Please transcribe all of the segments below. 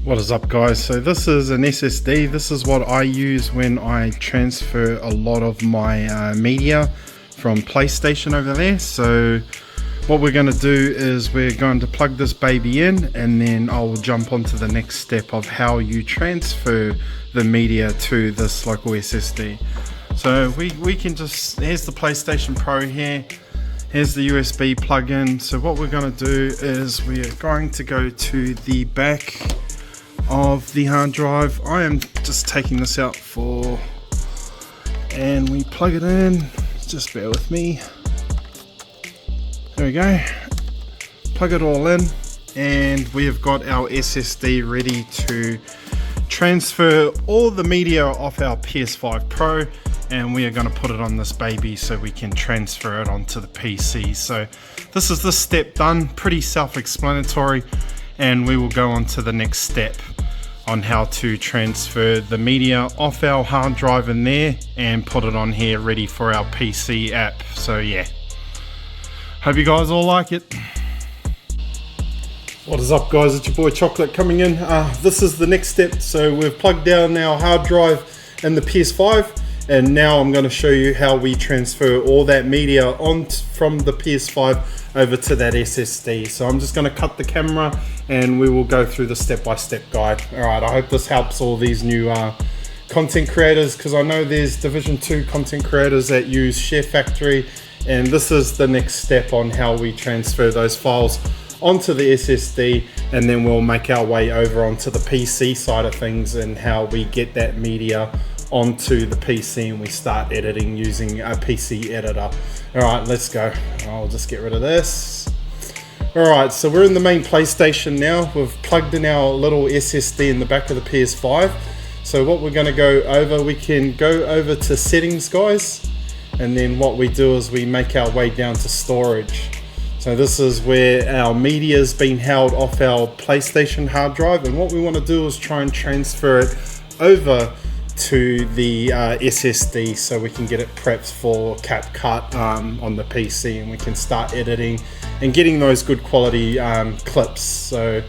What is up, guys? So this is an SSD. This is what I use when I transfer a lot of my media from PlayStation over there. So what we're going to do is we're going to plug this baby in, and then I'll jump on to the next step of how you transfer the media to this local SSD. So we can just, here's the PlayStation Pro here. Here's the USB plug-in. So what we're going to do is we're going to go to the back of the hard drive. I am just taking this out and we plug it in. Just bear with me. There we go. Plug it all in, and we have got our SSD ready to transfer all the media off our PS5 Pro, and we are going to put it on this baby so we can transfer it onto the PC. So this is this step done, pretty self-explanatory, and we will go on to the next step on how to transfer the media off our hard drive in there and put it on here ready for our PC app. So yeah, hope you guys all like it. What is up, guys? It's your boy Chocolate coming in. This is the next step. So we've plugged down our hard drive in the PS5, and now I'm going to show you how we transfer all that media from the PS5 over to that SSD. So I'm just going to cut the camera and we will go through the step-by-step guide. Alright, I hope this helps all these new content creators, because I know there's Division 2 content creators that use Sharefactory, and this is the next step on how we transfer those files onto the SSD, and then we'll make our way over onto the PC side of things and how we get that media onto the PC and we start editing using a PC editor. Alright, let's go. I'll just get rid of this. Alright, so we're in the main PlayStation now. We've plugged in our little SSD in the back of the PS5. So what we're going to go over, we can go over to settings, guys, and then what we do is we make our way down to storage. So this is where our media is being held off our PlayStation hard drive, and what we want to do is try and transfer it over to the SSD so we can get it prepped for Capcut on the PC, and we can start editing and getting those good quality clips. So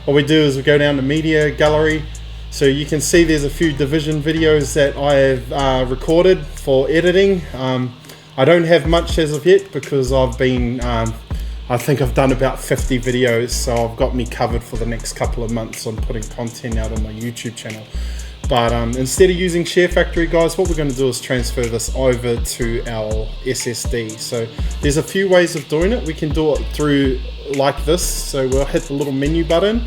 what we do is we go down to media gallery. So you can see there's a few Division videos that I have recorded for editing. I don't have much as of yet because I've been I think I've done about 50 videos, so I've got me covered for the next couple of months on putting content out on my YouTube channel. But instead of using Sharefactory, guys, what we're going to do is transfer this over to our SSD. So there's a few ways of doing it. We can do it through like this. So we'll hit the little menu button,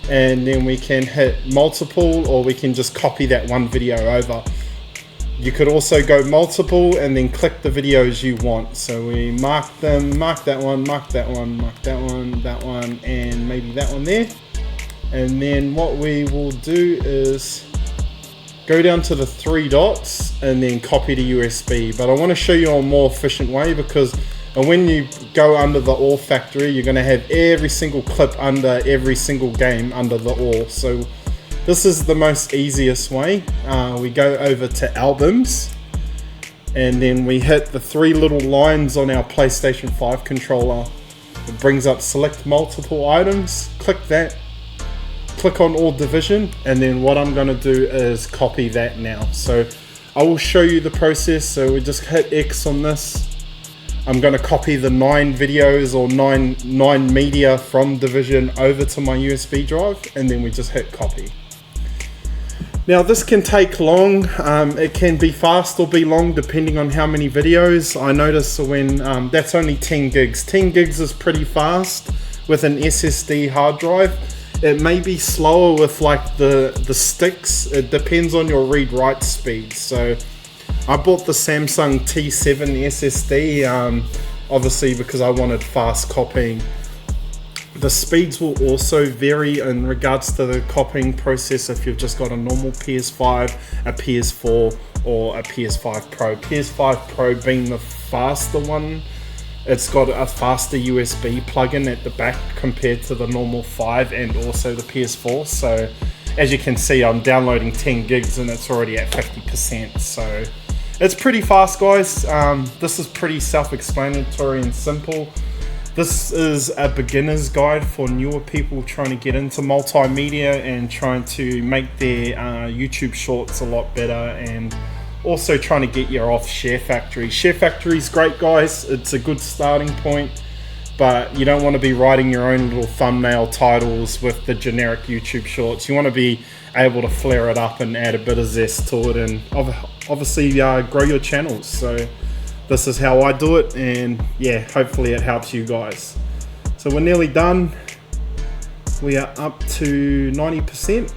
and then we can hit multiple, or we can just copy that one video over. You could also go multiple and then click the videos you want. So we mark them, mark that one, mark that one, mark that one, that one, and maybe that one there. And then what we will do is go down to the three dots and then copy to USB. But I want to show you a more efficient way, because when you go under the all factory, you're going to have every single clip under every single game under the all. So this is the most easiest way. We go over to albums, and then we hit the three little lines on our PlayStation 5 controller. It brings up select multiple items, click that, click on all Division, and then what I'm going to do is copy that now. So I will show you the process. So we just hit X on this. I'm going to copy the 9 videos or nine media from Division over to my USB drive, and then we just hit copy. Now this can take long. It can be fast or be long depending on how many videos. I notice when that's only 10 gigs. 10 gigs is pretty fast with an SSD hard drive. It may be slower with like the sticks. It depends on your read-write speed. So I bought the Samsung T7 SSD, obviously because I wanted fast copying. The speeds will also vary in regards to the copying process if you've just got a normal PS5, a PS4, or a PS5 Pro. PS5 Pro being the faster one. It's got a faster USB plug-in at the back compared to the normal 5 and also the PS4. So as you can see, I'm downloading 10 gigs and it's already at 50%. So it's pretty fast, guys. This is pretty self-explanatory and simple. This is a beginner's guide for newer people trying to get into multimedia and trying to make their YouTube shorts a lot better, and also trying to get you off Sharefactory. Sharefactory is great, guys. It's a good starting point, but you don't want to be writing your own little thumbnail titles with the generic YouTube shorts. You want to be able to flare it up and add a bit of zest to it, and obviously grow your channels. So this is how I do it, and yeah, hopefully it helps you guys. So we're nearly done. We are up to 90%.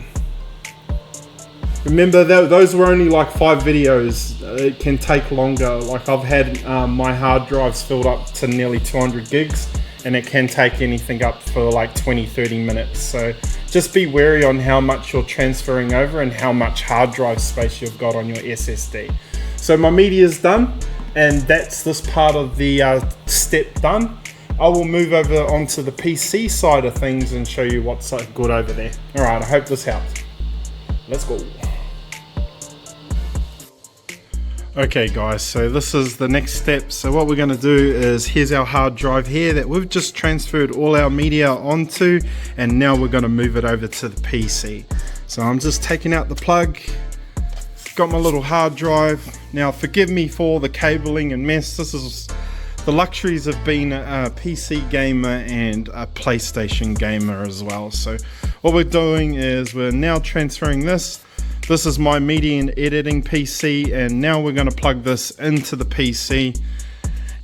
Remember, those were only like 5 videos. It can take longer. Like I've had my hard drives filled up to nearly 200 gigs, and it can take anything up for like 20-30 minutes. So just be wary on how much you're transferring over and how much hard drive space you've got on your SSD. So my media is done, and that's this part of the step done. I will move over onto the PC side of things and show you what's good over there. All right, I hope this helps. Let's go. Okay guys, so this is the next step. So what we're going to do is, here's our hard drive here that we've just transferred all our media onto, and now we're going to move it over to the PC. So I'm just taking out the plug, got my little hard drive. Now forgive me for the cabling and mess. This is the luxuries of being a PC gamer and a PlayStation gamer as well. So what we're doing is we're now transferring this. This is my media and editing PC, and now we're going to plug this into the PC.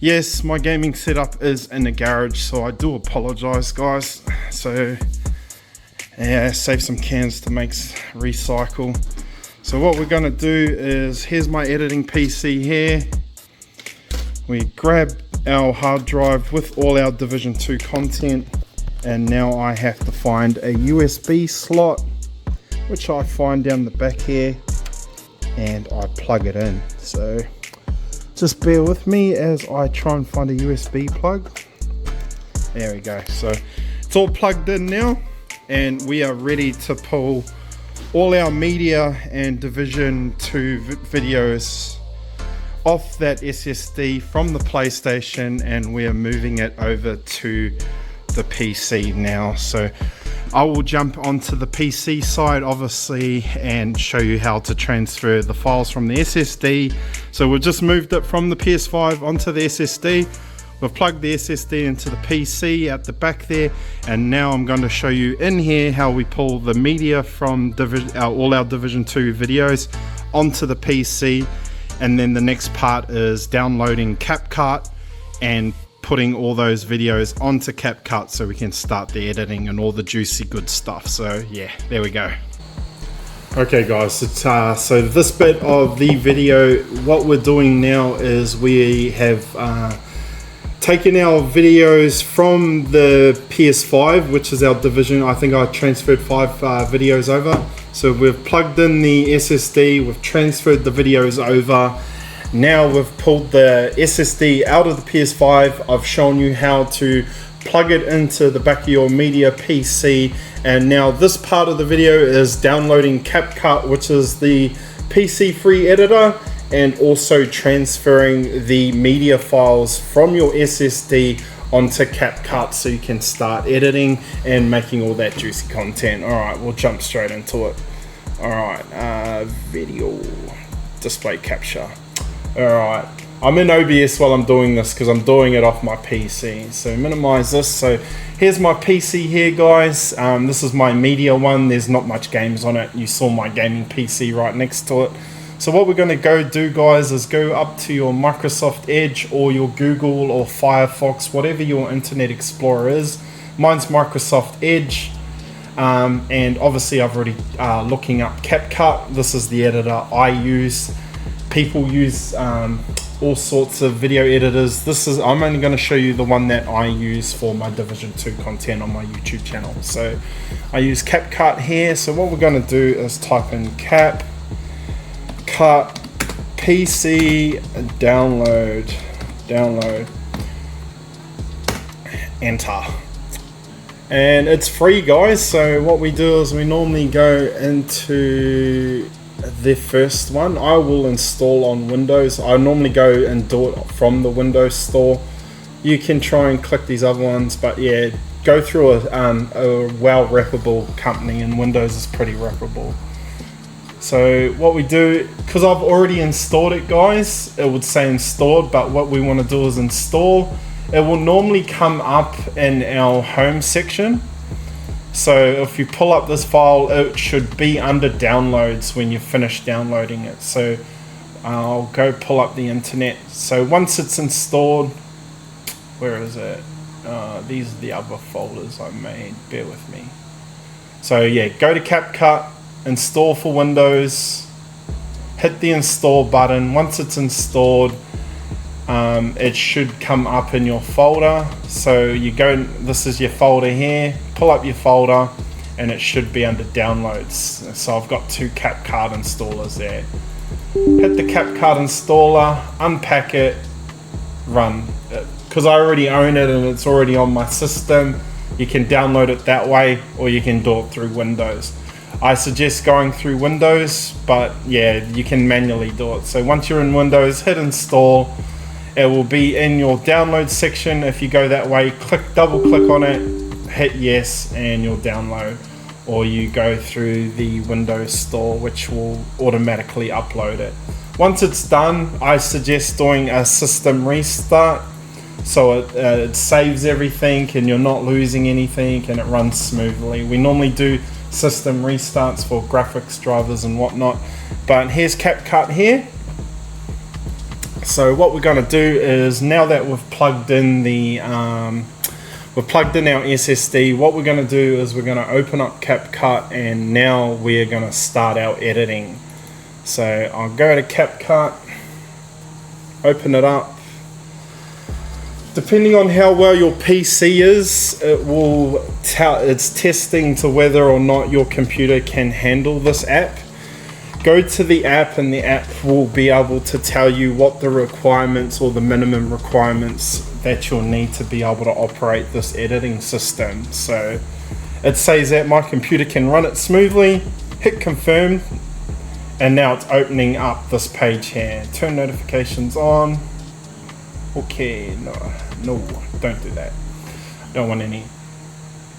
Yes, my gaming setup is in a garage, so I do apologize, guys. So yeah, save some cans to make recycle. So what we're going to do is, here's my editing PC here. We grab our hard drive with all our Division 2 content, and now I have to find a USB slot, which I find down the back here, and I plug it in. So just bear with me as I try and find a USB plug. There we go. So it's all plugged in now, and we are ready to pull all our media and Division 2 videos off that SSD from the PlayStation, and we are moving it over to the PC now. So I will jump onto the PC side obviously and show you how to transfer the files from the SSD. So we've just moved it from the PS5 onto the SSD. We've plugged the SSD into the PC at the back there, and now I'm going to show you in here how we pull the media from all our Division 2 videos onto the PC. And then the next part is downloading Capcut and putting all those videos onto Capcut so we can start the editing and all the juicy good stuff. So yeah, there we go. Okay guys, it's, so this bit of the video, what we're doing now is we have taken our videos from the PS5, which is our Division. I think I transferred 5 videos over. So we've plugged in the SSD, we've transferred the videos over. Now we've pulled the SSD out of the PS5. I've shown you how to plug it into the back of your media PC, and now this part of the video is downloading Capcut, which is the PC free editor, and also transferring the media files from your SSD onto Capcut so you can start editing and making all that juicy content. Alright, we'll jump straight into it. Alright, video display capture. Alright, I'm in OBS while I'm doing this because I'm doing it off my PC. So minimize this. So here's my PC here, guys. This is my media one. There's not much games on it. You saw my gaming PC right next to it. So what we're going to go do, guys, is go up to your Microsoft Edge or your Google or Firefox, whatever your Internet Explorer is. Mine's Microsoft Edge. And obviously I've already looking up Capcut. This is the editor I use. People use all sorts of video editors. I'm only going to show you the one that I use for my Division 2 content on my YouTube channel. So I use Capcut here. So what we're going to do is type in Capcut PC download, enter. And it's free, guys. So what we do is we normally go into the first one. I will install on Windows. I normally go and do it from the Windows store. you can try and click these other ones, but yeah, go through a well reputable company, and Windows is pretty reputable. So what we do, because I've already installed it, guys, it would say installed, but what we want to do is install. It will normally come up in our home section. So if you pull up this file, it should be under downloads when you finish downloading it. So I'll go pull up the internet. So once it's installed, where is it? These are the other folders I made, bear with me. So yeah, go to Capcut, install for Windows, hit the install button. Once it's installed, it should come up in your folder. So you go, this is your folder here, pull up your folder, and it should be under downloads. So I've got 2 Capcut installers there. Hit the Capcut installer, unpack it, run. Because I already own it and it's already on my system, you can download it that way, or you can do it through Windows. I suggest going through Windows, but yeah, you can manually do it. So once you're in Windows, hit install. It will be in your download section. If you go that way, double click on it, hit yes, and you'll download. Or you go through the Windows store, which will automatically upload it. Once it's done, I suggest doing a system restart, so it saves everything and you're not losing anything and it runs smoothly. We normally do system restarts for graphics drivers and whatnot, but here's Capcut here. So what we're going to do is, now that we've plugged in the our SSD, what we're going to do is we're going to open up Capcut, and now we're going to start our editing. So I'll go to Capcut, open it up. Depending on how well your PC is, it will it's testing to whether or not your computer can handle this app. Go to the app, and the app will be able to tell you what the requirements, or the minimum requirements that you'll need to be able to operate this editing system. So it says that my computer can run it smoothly. Hit confirm, and now it's opening up this page here. Turn notifications on. Okay, no, don't do that. Don't want any.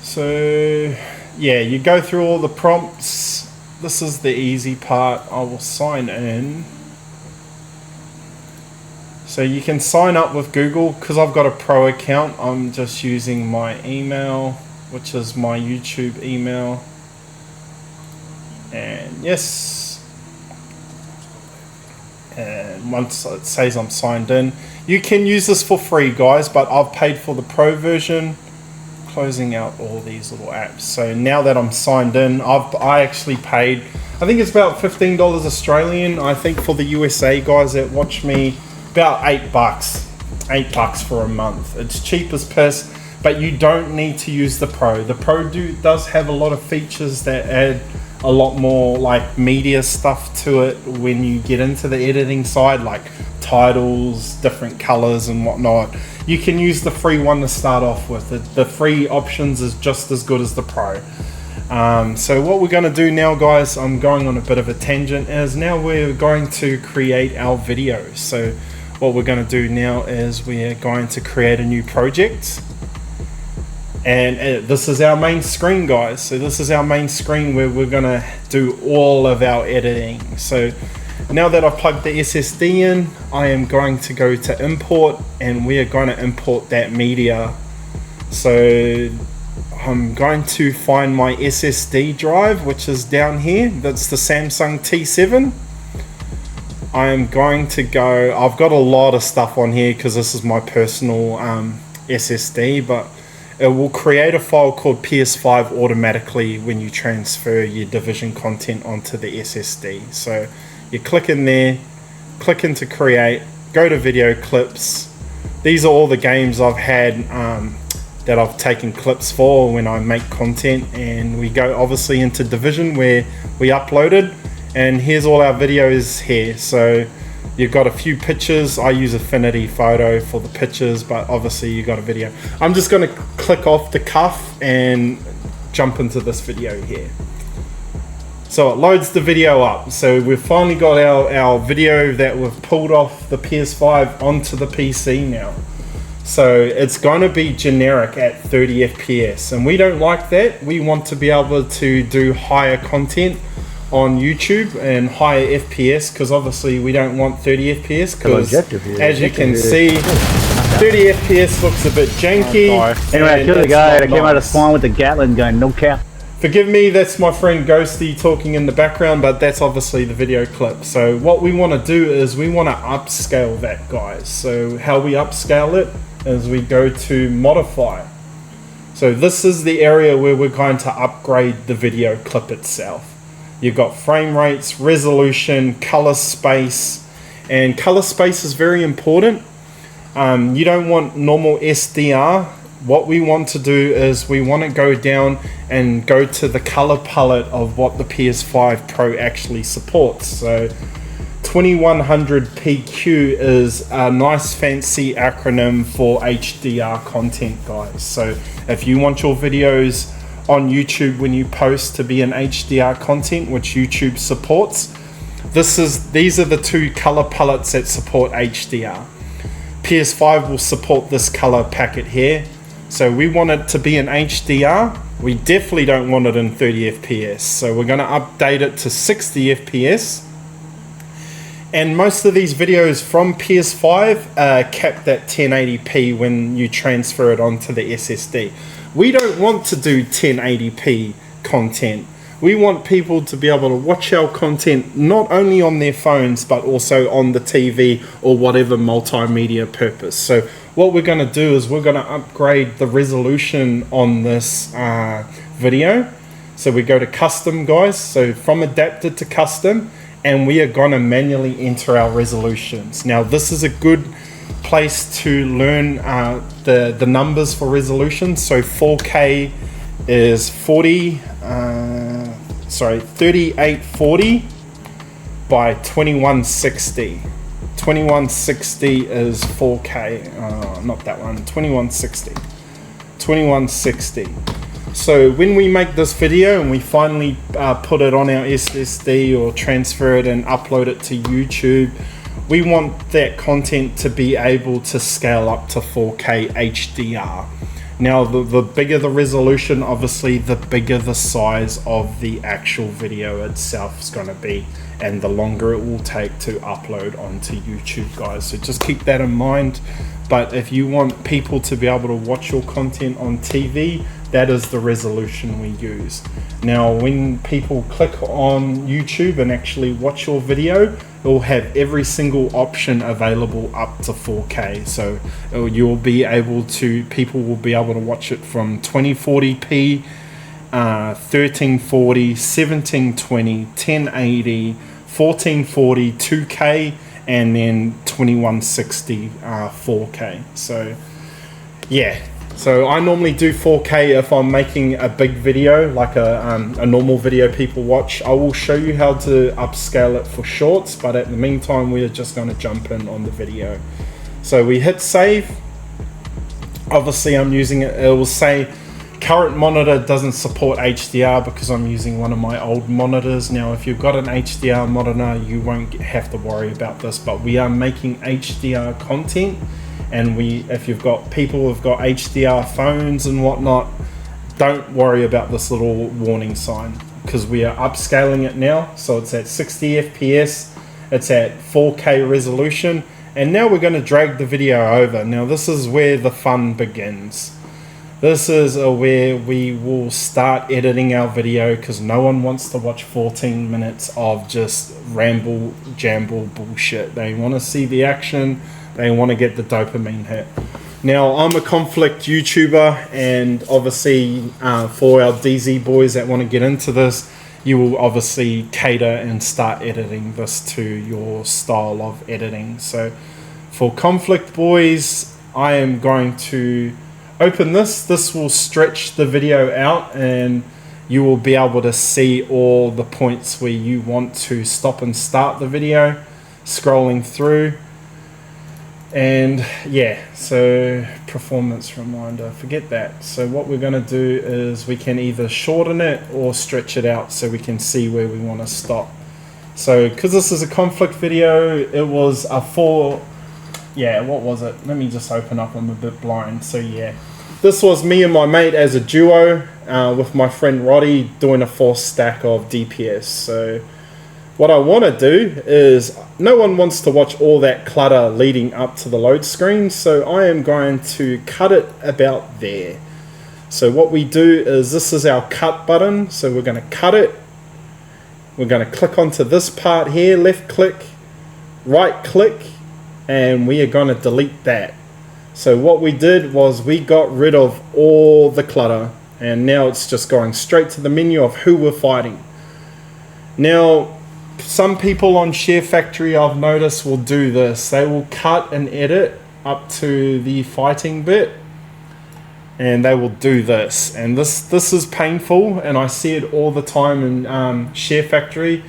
So yeah, you go through all the prompts. This is the easy part. I will sign in. So you can sign up with Google. Because I've got a pro account, I'm just using my email, which is my YouTube email. And yes. And once it says I'm signed in, you can use this for free, guys, but I've paid for the pro version. Closing out all these little apps. So now that I'm signed in, I actually paid, I think it's about $15 Australian. I think for the USA guys that watch me, about $8 for a month. It's cheap as piss, but you don't need to use the pro. The pro does have a lot of features that add a lot more like media stuff to it when you get into the editing side, like titles, different colors and whatnot. You can use the free one to start off with. The free options is just as good as the pro. So what we're going to do now, guys, I'm going on a bit of a tangent, is now we're going to create our video. So what we're going to do now is we're going to create a new project. And this is our main screen, guys. So this is our main screen where we're going to do all of our editing. So now that I've plugged the SSD in, I am going to go to import, and we are going to import that media. So I'm going to find my SSD drive, which is down here. That's the Samsung T7. I am going to go, I've got a lot of stuff on here because this is my personal SSD, but it will create a file called PS5 automatically when you transfer your Division content onto the SSD. So you click in there, click into create, go to video clips. These are all the games I've had that I've taken clips for when I make content, and we go obviously into Division where we uploaded, and here's all our videos here. So you've got a few pictures. I use Affinity Photo for the pictures, but obviously you got a video. I'm just going to click off the cuff and jump into this video here. So it loads the video up. So we've finally got our video that we've pulled off the PS5 onto the PC now. So it's going to be generic at 30 FPS, and we don't like that. We want to be able to do higher content on YouTube and higher FPS, because obviously we don't want 30 FPS, because as you can see, 30 FPS looks a bit janky. Anyway, I killed the guy that came out of spawn with the Gatling gun, no cap. Forgive me, that's my friend Ghosty talking in the background, but that's obviously the video clip. So what we want to do is we want to upscale that, guys. So how we upscale it is we go to modify. So this is the area where we're going to upgrade the video clip itself. You've got frame rates, resolution, color space, and color space is very important. You don't want normal SDR. What we want to do is we want to go down and go to the color palette of what the PS5 Pro actually supports. So 2100 PQ is a nice fancy acronym for HDR content, guys. So if you want your videos on YouTube when you post to be an HDR content, which YouTube supports, these are the two color palettes that support HDR. PS5 will support this color packet here. So we want it to be in HDR. We definitely don't want it in 30 FPS. So we're going to update it to 60 FPS. And most of these videos from PS5 are capped at 1080p when you transfer it onto the SSD. We don't want to do 1080p content. We want people to be able to watch our content not only on their phones but also on the TV or whatever multimedia purpose. So what we're going to do is we're going to upgrade the resolution on this video. So we go to custom, guys. So from adapted to custom, and we are going to manually enter our resolutions. Now this is a good place to learn the numbers for resolution. So 4K is 3840 by 2160. 2160 is 4K, not that one, 2160. So when we make this video and we finally put it on our SSD or transfer it and upload it to YouTube, we want that content to be able to scale up to 4K HDR. Now the bigger the resolution, obviously the bigger the size of the actual video itself is going to be, and the longer it will take to upload onto YouTube, guys. So just keep that in mind. But if you want people to be able to watch your content on TV, that is the resolution we use. Now when people click on YouTube and actually watch your video, it will have every single option available up to 4K. So you'll be able to, people will be able to watch it from 2040p, 1340, 1720, 1080, 1440, 2K, and then 2160 4K. So yeah, so I normally do 4K if I'm making a big video, like a normal video people watch. I will show you how to upscale it for shorts, but at the meantime we're just going to jump in on the video. So we hit save. Obviously I'm using it, it will say current monitor doesn't support HDR because I'm using one of my old monitors. Now if you've got an HDR monitor you won't have to worry about this, but we are making HDR content, and if you've got people who've got HDR phones and whatnot, don't worry about this little warning sign, because we are upscaling it now. So it's at 60 FPS, it's at 4K resolution, and now we're going to drag the video over. Now this is where the fun begins. This is where we will start editing our video, because no one wants to watch 14 minutes of just ramble jamble bullshit. They want to see the action, they want to get the dopamine hit. Now I'm a conflict YouTuber, and obviously for our DZ boys that want to get into this, you will obviously cater and start editing this to your style of editing. So for conflict boys, I am going to open this. This will stretch the video out and you will be able to see all the points where you want to stop and start the video, scrolling through. And yeah, so performance reminder, forget that. So what we're going to do is we can either shorten it or stretch it out so we can see where we want to stop. So because this is a conflict video, it was a 4 yeah, what was it? Let me just open up, I'm a bit blind. So yeah, this was me and my mate as a duo with my friend Roddy doing a 4 stack of DPS. So what I want to do is, no one wants to watch all that clutter leading up to the load screen, so I am going to cut it about there. So what we do is, this is our cut button, so we're going to cut it. We're going to click onto this part here, left click, right click, and we are going to delete that. So what we did was we got rid of all the clutter, and now it's just going straight to the menu of who we're fighting. Now, some people on Sharefactory, I've noticed, will do this. They will cut and edit up to the fighting bit, and they will do this. And this is painful, and I see it all the time in Sharefactory,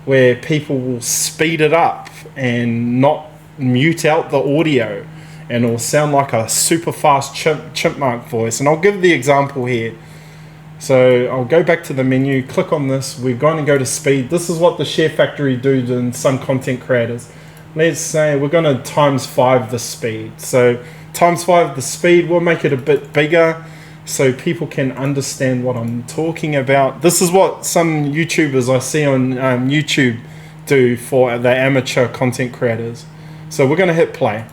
where people will speed it up and not mute out the audio, and it will sound like a super fast chipmunk voice. And I'll give the example here. So I'll go back to the menu, click on this, we're going to go to speed. This is what the Sharefactory do in some content creators. Let's say we're going to ×5 the speed. So ×5 the speed, we'll make it a bit bigger so people can understand what I'm talking about. This is what some YouTubers I see on YouTube do for the amateur content creators. So we're going to hit play.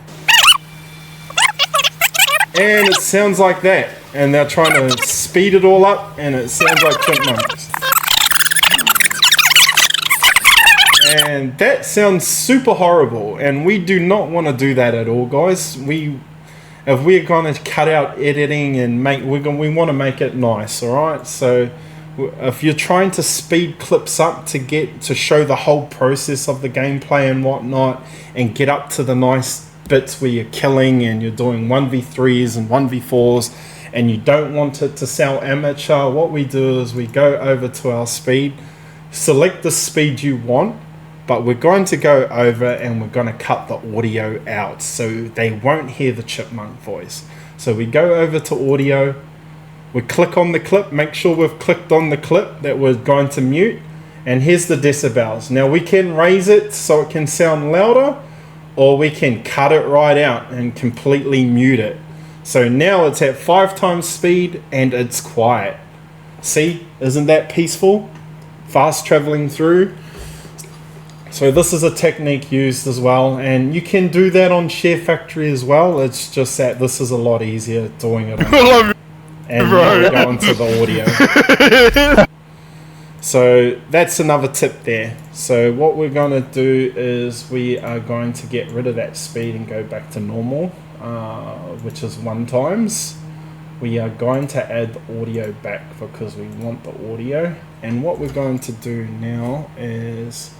And it sounds like that. And they're trying to speed it all up, and it sounds like chipmunks. And that sounds super horrible, and we do not want to do that at all, guys. If we're going to cut out editing and we want to make it nice, all right? So if you're trying to speed clips up to show the whole process of the gameplay and whatnot, and get up to the nice bits where you're killing and you're doing 1v3s and 1v4s, and you don't want it to sound amateur, what we do is we go over to our speed, select the speed you want, but we're going to go over and we're going to cut the audio out so they won't hear the chipmunk voice. So we go over to audio, we click on the clip, make sure we've clicked on the clip that we're going to mute, and here's the decibels. Now we can raise it so it can sound louder, or we can cut it right out and completely mute it. So now it's at 5 times speed and it's quiet. See, isn't that peaceful? Fast traveling through. So this is a technique used as well, and you can do that on Sharefactory as well. It's just that this is a lot easier doing it on. And now we go into the audio. So that's another tip there. So what we're going to do is we are going to get rid of that speed and go back to normal, which is 1 times. We are going to add the audio back because we want the audio. And what we're going to do now is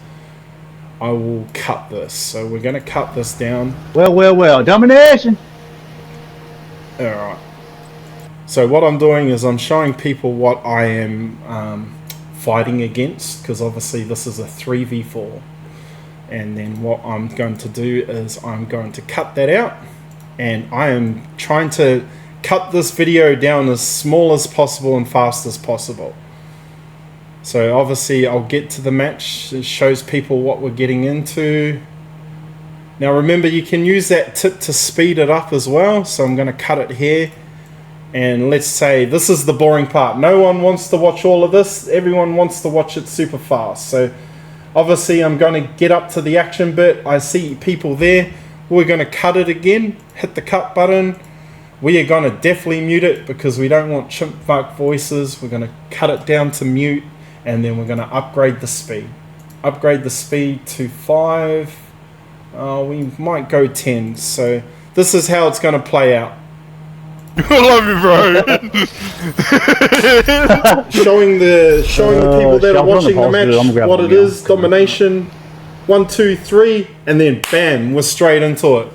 I will cut this. So we're going to cut this down. Well, domination. All right. So what I'm doing is I'm showing people what I am fighting against, because obviously this is a 3v4, and then what I'm going to do is I'm going to cut that out, and I am trying to cut this video down as small as possible and fast as possible. So obviously I'll get to the match. It shows people what we're getting into. Now remember, you can use that tip to speed it up as well. So I'm going to cut it here. And let's say this is the boring part. No one wants to watch all of this. Everyone wants to watch it super fast. So obviously I'm going to get up to the action bit. I see people there. We're going to cut it again. Hit the cut button. We are going to definitely mute it because we don't want chipmunk voices. We're going to cut it down to mute, and then we're going to upgrade the speed. Upgrade the speed to 5. We might go 10. So this is how it's going to play out. I love you, bro. showing the people that are watching the match what it is. Domination. 1, 2, 3, and then bam, we're straight into it.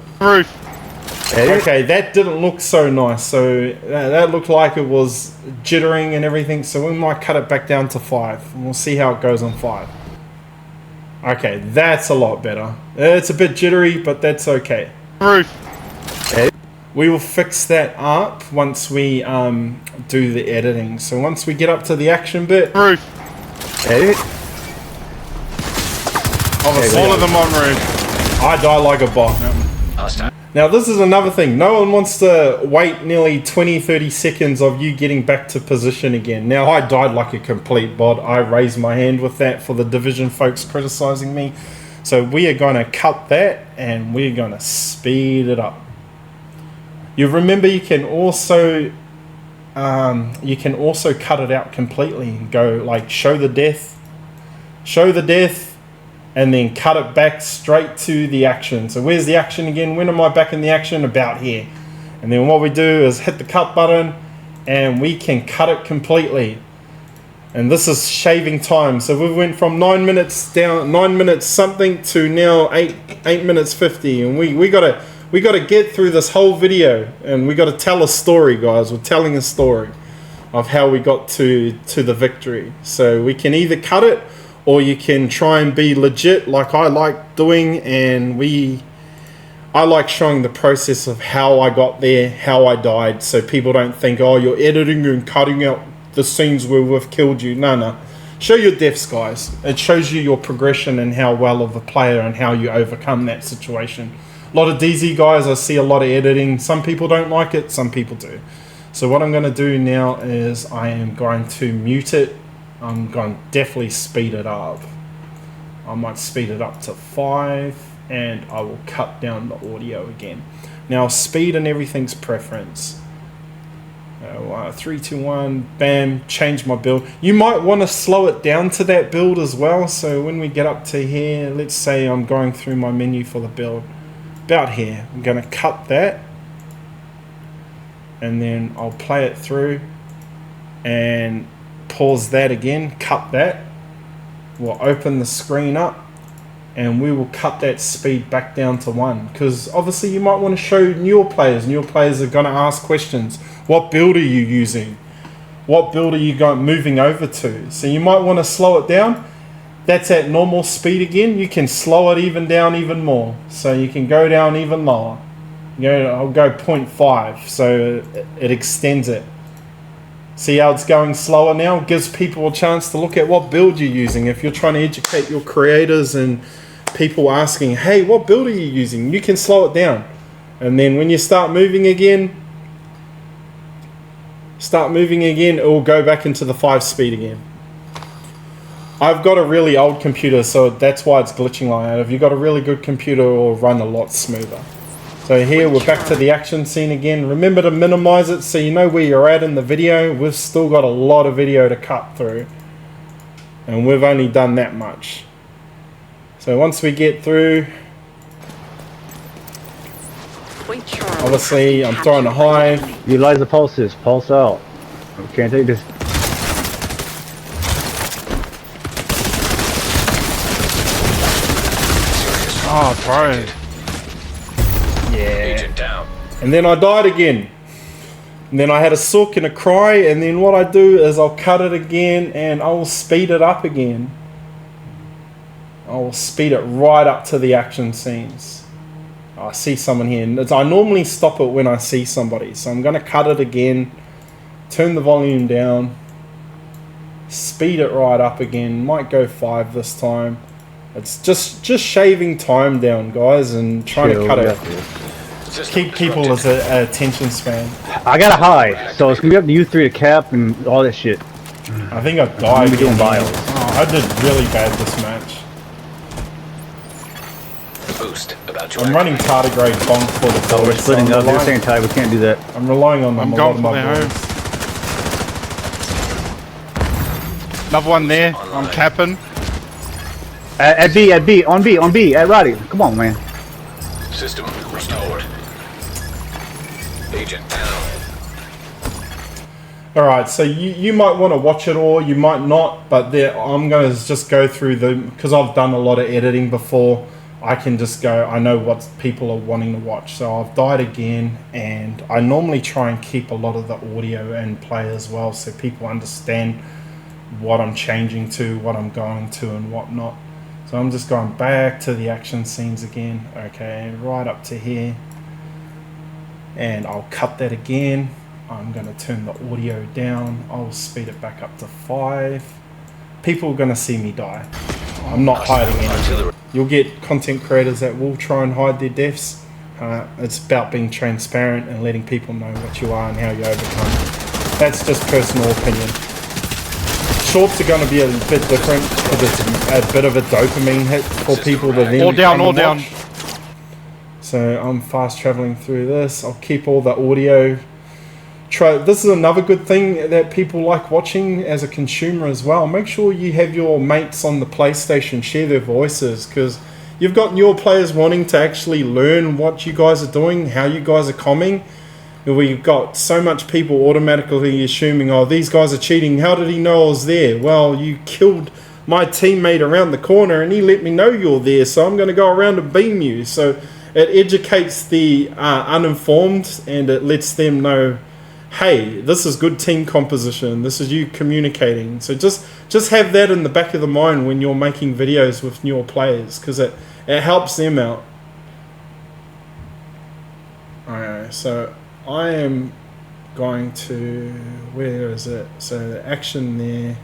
Okay, that didn't look so nice. So that looked like it was jittering and everything. So we might cut it back down to 5, and we'll see how it goes on 5. Okay, that's a lot better. It's a bit jittery, but that's okay. We will fix that up once we do the editing. So once we get up to the action bit, Edit. All of them on roof. I die like a bot. Now Now this is another thing. No one wants to wait nearly 20-30 seconds of you getting back to position again. Now I died like a complete bot. I raised my hand with that for the Division folks criticizing me. So we are going to cut that and we're going to speed it up. You remember you can also cut it out completely and go like show the death, and then cut it back straight to the action. So where's the action again? When am I back in the action? About here. And then what we do is hit the cut button and we can cut it completely. And this is shaving time. So we went from 9 minutes down, 9 minutes something to now 8 minutes 50. And we gotta get through this whole video and we gotta tell a story, guys. We're telling a story of how we got to the victory. So we can either cut it, or you can try and be legit like I like doing, and I like showing the process of how I got there, how I died, so people don't think, oh, you're editing and cutting out the scenes where we've killed you. No. Show your deaths, guys. It shows you your progression and how well of a player and how you overcome that situation. A lot of DZ guys, I see a lot of editing. Some people don't like it, some people do. So what I'm going to do now is I am going to mute it. I'm going to definitely speed it up. I might speed it up to 5 and I will cut down the audio again. Now speed and everything's preference. 3, 2, 1, bam, change my build. You might want to slow it down to that build as well. So when we get up to here, let's say I'm going through my menu for the build. About here, I'm going to cut that. And then I'll play it through and pause that again, cut that. We'll open the screen up and we will cut that speed back down to 1, because obviously you might want to show newer players. Newer players are going to ask questions. What build are you using? What build are you moving over to? So you might want to slow it down. That's at normal speed again. You can slow it even down even more. So you can go down even lower. I'll go 0.5 so it extends it. See how it's going slower now? Gives people a chance to look at what build you're using. If you're trying to educate your creators and people asking, hey, what build are you using? You can slow it down. And then when you start moving again, it will go back into the 5 speed again. I've got a really old computer, so that's why it's glitching like that. If you've got a really good computer, it will run a lot smoother. So here we're back to the action scene again. Remember to minimize it so you know where you're at in the video. We've still got a lot of video to cut through. And we've only done that much. So once we get through, obviously I'm throwing a hive. Utilize the pulses, pulse out. Can't take this. Oh, bro. Yeah. And then I died again. And then I had a sook and a cry, and then what I do is I'll cut it again and I'll speed it up again. I'll speed it right up to the action scenes. I see someone here. I normally stop it when I see somebody. So I'm going to cut it again, turn the volume down, speed it right up again. Might go 5 this time. It's just shaving time down, guys, and trying to cut it. Keep people as an attention span. I got a high, so it's gonna be up to you 3 to cap and all that shit. I think I died. Doing bios. Oh, I did really bad this match. Boost about I'm running tardigrade bonk for the Oh, we're splitting up. They're saying tied. We can't do that. I'm relying on them. I'm going for their home. Another one there. I'm capping. At B, on B, at Roddy. Come on, man. System restored. Agent down. Alright, so you might want to watch it all, you might not, but I'm going to just go through because I've done a lot of editing before. I can just go, I know what people are wanting to watch. So I've died again, and I normally try and keep a lot of the audio and play as well, so people understand what I'm changing to, what I'm going to, and whatnot. So I'm just going back to the action scenes again. Okay, right up to here. And I'll cut that again. I'm going to turn the audio down. I'll speed it back up to 5. People are going to see me die. I'm not hiding anything. You'll get content creators that will try and hide their deaths. It's about being transparent and letting people know what you are and how you overcome. That's just personal opinion. Shorts are going to be a bit different because it's a bit of a dopamine hit for people to then All down, come all and down. watch. So I'm fast traveling through this. I'll keep all the audio. This is another good thing that people like watching as a consumer as well. Make sure you have your mates on the PlayStation share their voices, because you've got your players wanting to actually learn what you guys are doing, how you guys are comming. We've got so much people automatically assuming, oh, these guys are cheating. How did he know I was there? Well, you killed my teammate around the corner and he let me know you're there, so I'm going to go around and beam you. So it educates the uninformed, and it lets them know, hey, this is good team composition. This is you communicating. So just have that in the back of the mind when you're making videos with newer players, because it helps them out. Alright, so I am going to, where is it? So the action there,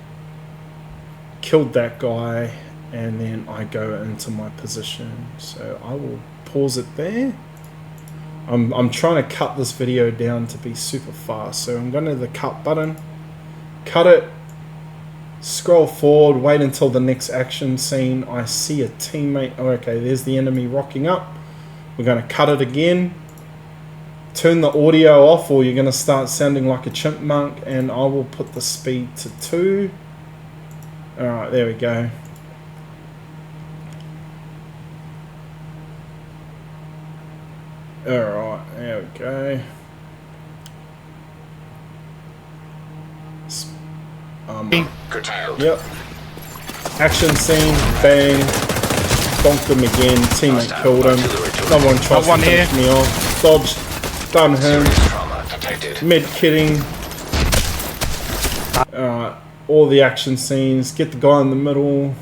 killed that guy, and then I go into my position. So I will pause it there. I'm trying to cut this video down to be super fast, so I'm going to the cut button, cut it, scroll forward, wait until the next action scene. I see a teammate. Oh, okay, there's the enemy rocking up. We're going to cut it again, turn the audio off or you're going to start sounding like a chipmunk, and I will put the speed to 2. Alright, there we go. Alright, there we go. Curtailed. Yep. Action scene, bang. Bonked him again. Teammate killed him. Another one tries to finish me off. Dodged. Done him. Trauma detected. Med kitting. All the action scenes. Get the guy in the middle.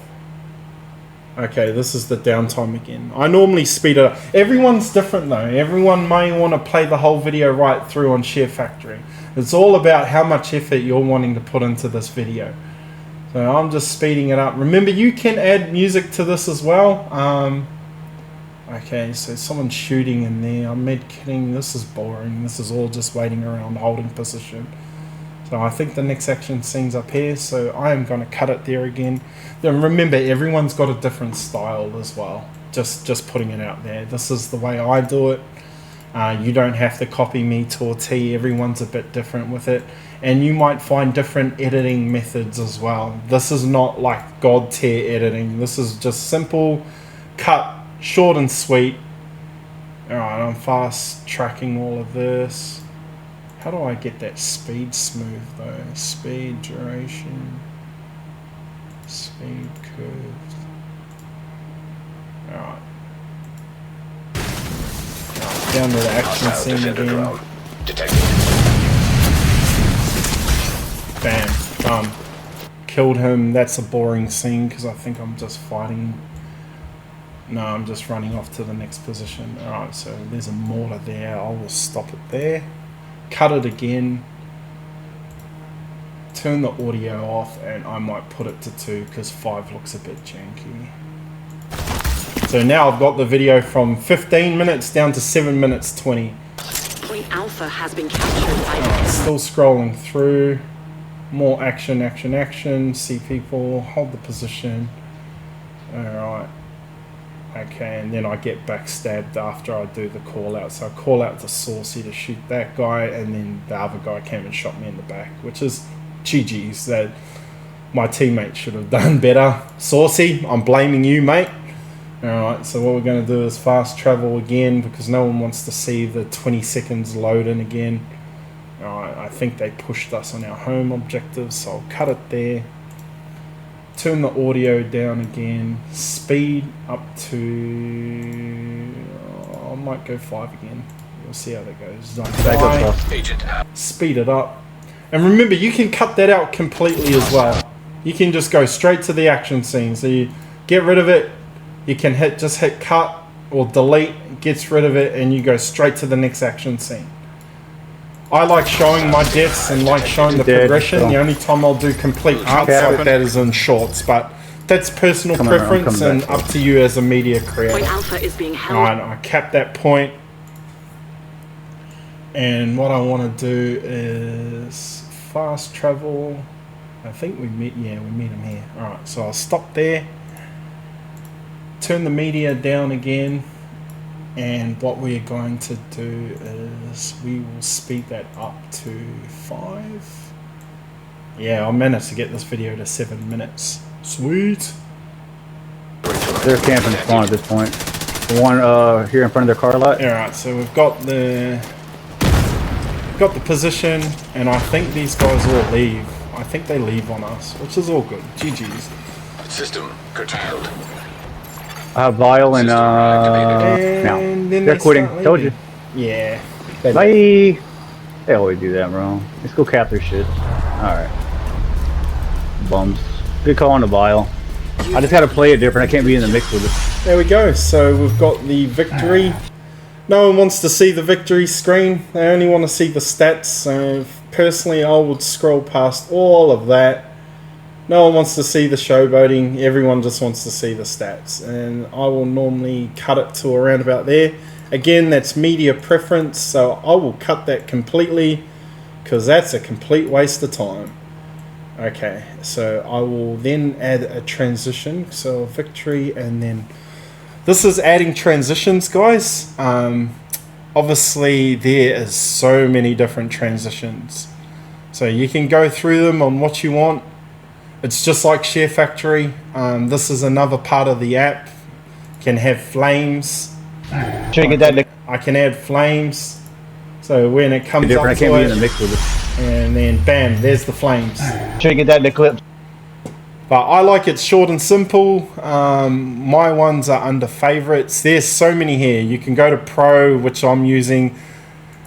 Okay, this is the downtime again. I normally speed it up. Everyone's different though. Everyone may want to play the whole video right through on Sharefactory. It's all about how much effort you're wanting to put into this video. So I'm just speeding it up. Remember, you can add music to this as well. Okay, so someone's shooting in there. I'm med-kitting. This is boring. This is all just waiting around, holding position. So I think the next action scene's up here, so I am going to cut it there again. Then remember, everyone's got a different style as well. Just putting it out there. This is the way I do it. You don't have to copy me to a T. Everyone's a bit different with it. And you might find different editing methods as well. This is not like God tier editing. This is just simple, cut, short and sweet. Alright, I'm fast tracking all of this. How do I get that speed smooth though? Speed, duration, speed curved. Alright. Down to the action scene again. Detected. Bam, done. Killed him. That's a boring scene because I think I'm just fighting. No, I'm just running off to the next position. Alright, so there's a mortar there. I will stop it there. Cut it again. Turn the audio off, and I might put it to 2 because 5 looks a bit janky. So now I've got the video from 15 minutes down to 7 minutes 20. Point Alpha has been captured by the Still scrolling through. More action, action, action. See people, hold the position. Alright. Okay, and then I get backstabbed after I do the call out. So I call out to Saucy to shoot that guy, and then the other guy came and shot me in the back, which is GG's. That my teammate should have done better. Saucy, I'm blaming you, mate. Alright, so what we're going to do is fast travel again because no one wants to see the 20 seconds load in again. Alright, I think they pushed us on our home objectives, so I'll cut it there. Turn the audio down again. Speed up to... I might go 5 again. We'll see how that goes. Agent. Speed it up. And remember, you can cut that out completely as well. You can just go straight to the action scene. So you get rid of it. You can just hit cut or delete. Gets rid of it, and you go straight to the next action scene. I like showing my deaths and like showing the progression. The only time I'll do complete cuts like that is in shorts, but that's personal preference and up to you as a media creator. Point Alpha is being held. Alright, I cap that point. And what I want to do is fast travel. I think we meet him here. Alright, so I'll stop there. Turn the media down again. And what we're going to do is we will speed that up to 5. Yeah, I managed to get this video to 7 minutes. Sweet. They're camping spawn at this point. The one here in front of their car lot. Alright, so we've got the position, and I think these guys all leave. I think they leave on us, which is all good. GG's. System curtailed. Vial and And no. then They're they quitting. start Told you. leaving. Yeah. Bye. They always do that, bro. Let's go cap their shit. Alright. Bums. Good call on the vial. I just gotta play it different. I can't be in the mix with it. There we go. So we've got the victory. No one wants to see the victory screen. They only want to see the stats. So personally, I would scroll past all of that. No one wants to see the showboating. Everyone just wants to see the stats. And I will normally cut it to around about there. Again, that's media preference. So I will cut that completely because that's a complete waste of time. Okay, so I will then add a transition. So victory, and then this is adding transitions, guys. Obviously, there is so many different transitions. So you can go through them on what you want. It's just like Sharefactory. This is another part of the app. Can have flames. Should get that. I can add flames. So when it comes up I to can't be in the it, mix with it. and then bam, there's the flames. Should get that in the clip. But I like it short and simple. My ones are under favorites. There's so many here. You can go to Pro, which I'm using.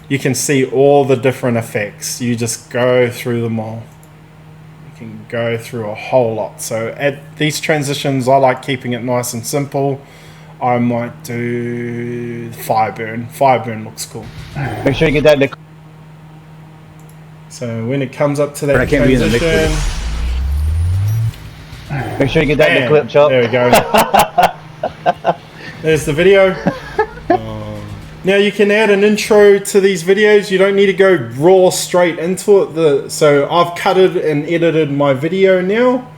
You can see all the different effects. You just go through them all. You can go through a whole lot. So at these transitions, I like keeping it nice and simple. I might do Fireburn. Fireburn looks cool. Make sure you get that in the. So when it comes up to that I can't be in the mix with it. transition, Make sure you get that in the bam, clip, Chuck. there we go. There's the video. Now you can add an intro to these videos. You don't need to go raw straight into it. So I've cut it and edited my video now.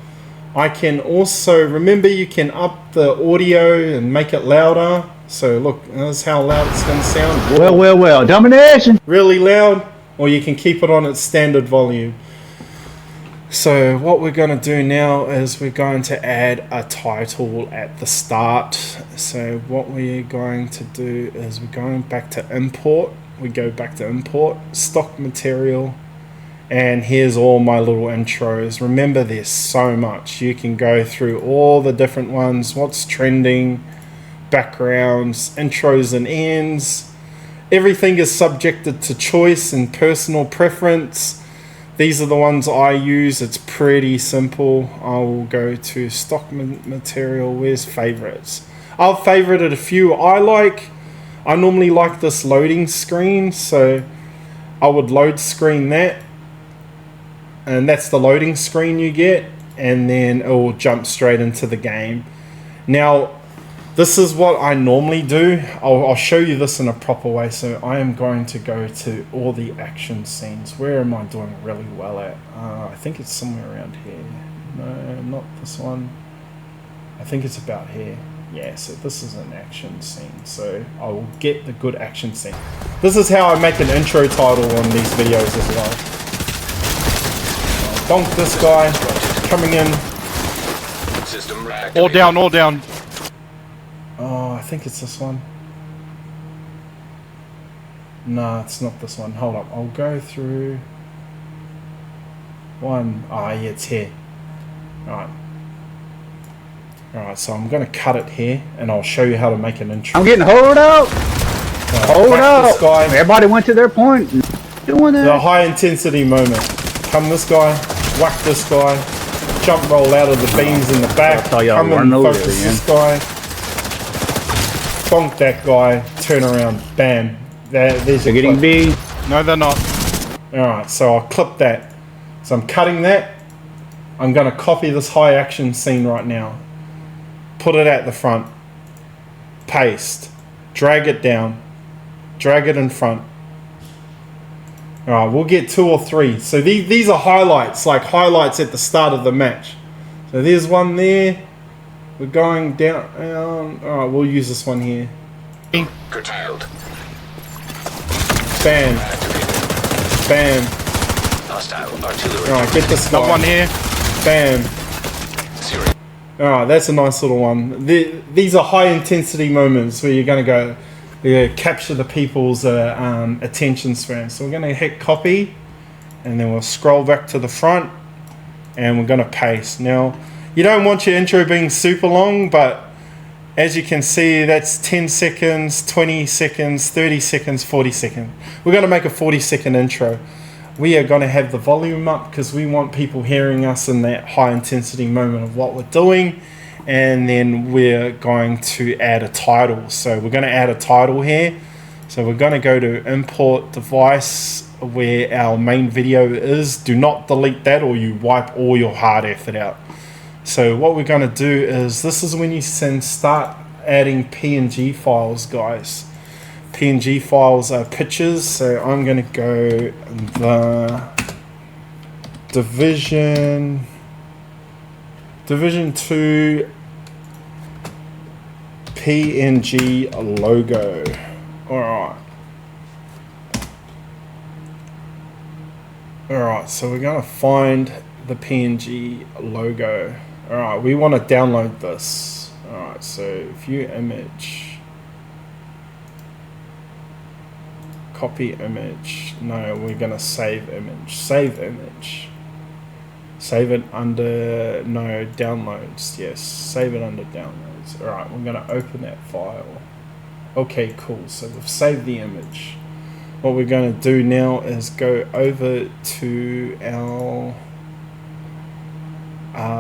I can also, remember, you can up the audio and make it louder. So look, that's how loud it's going to sound. Well, domination. Really loud, or you can keep it on its standard volume. So what we're going to do now is we're going to add a title at the start. So what we're going to do is we're going back to import. We go back to import, stock material, and here's all my little intros. Remember, there's so much. You can go through all the different ones, what's trending, backgrounds, intros and ends. Everything is subjected to choice and personal preference. These are the ones I use. It's pretty simple. I will go to stock material. Where's favorites? I've favorited a few I like. I normally like this loading screen, so I would load screen that. And that's the loading screen you get. And then it will jump straight into the game. Now, this is what I normally do. I'll show you this in a proper way. So I am going to go to all the action scenes. Where am I doing really well at? I think it's somewhere around here. No, not this one. I think it's about here. Yeah, so this is an action scene. So I will get the good action scene. This is how I make an intro title on these videos as well. Donk this guy coming in. System All down, all down. Oh, I think it's this one. No, it's not this one. Hold up. I'll go through one. Ah, yeah, it's here. Alright. Alright, so I'm going to cut it here, and I'll show you how to make an intro. I'm getting hold out. Hold whack out. this guy. Everybody went to their point. Doing The that. high intensity moment. Come this guy, whack this guy, jump roll out of the beams in the back, That's how y'all come run and over focus again. this guy, bonk that guy, turn around, bam. There's They're your getting clip. B. No, they're not. Alright, so I'll clip that. So I'm cutting that. I'm going to copy this high action scene right now. Put it at the front. Paste. Drag it down. Drag it in front. All right, we'll get 2 or 3. So these are highlights, like highlights at the start of the match. So there's one there. We're going down. All right, we'll use this one here. Curtailed. Bam. Bam. Hostile artillery. All right, get this guy. Another one here. Bam. Serious. All right, that's a nice little one. These are high intensity moments where you're going to go capture the people's attention span. So we're going to hit copy, and then we'll scroll back to the front, and we're going to paste. Now, you don't want your intro being super long, but as you can see, that's 10 seconds, 20 seconds, 30 seconds, 40 seconds. We're going to make a 40-second intro. We are going to have the volume up because we want people hearing us in that high intensity moment of what we're doing. And then we're going to add a title. So we're going to add a title here. So we're going to go to import device where our main video is. Do not delete that or you wipe all your hard effort out. So what we're going to do is, this is when you can start adding PNG files, guys. PNG files are pictures. So I'm going to go the Division 2 PNG logo. Alright, so we're going to find the PNG logo. Alright, we want to download this. Alright, so view image. Copy image. No, we're going to save image. Save image. Save it under, no, downloads. Yes, save it under downloads. Alright, we're going to open that file. Okay, cool. So we've saved the image. What we're going to do now is go over to our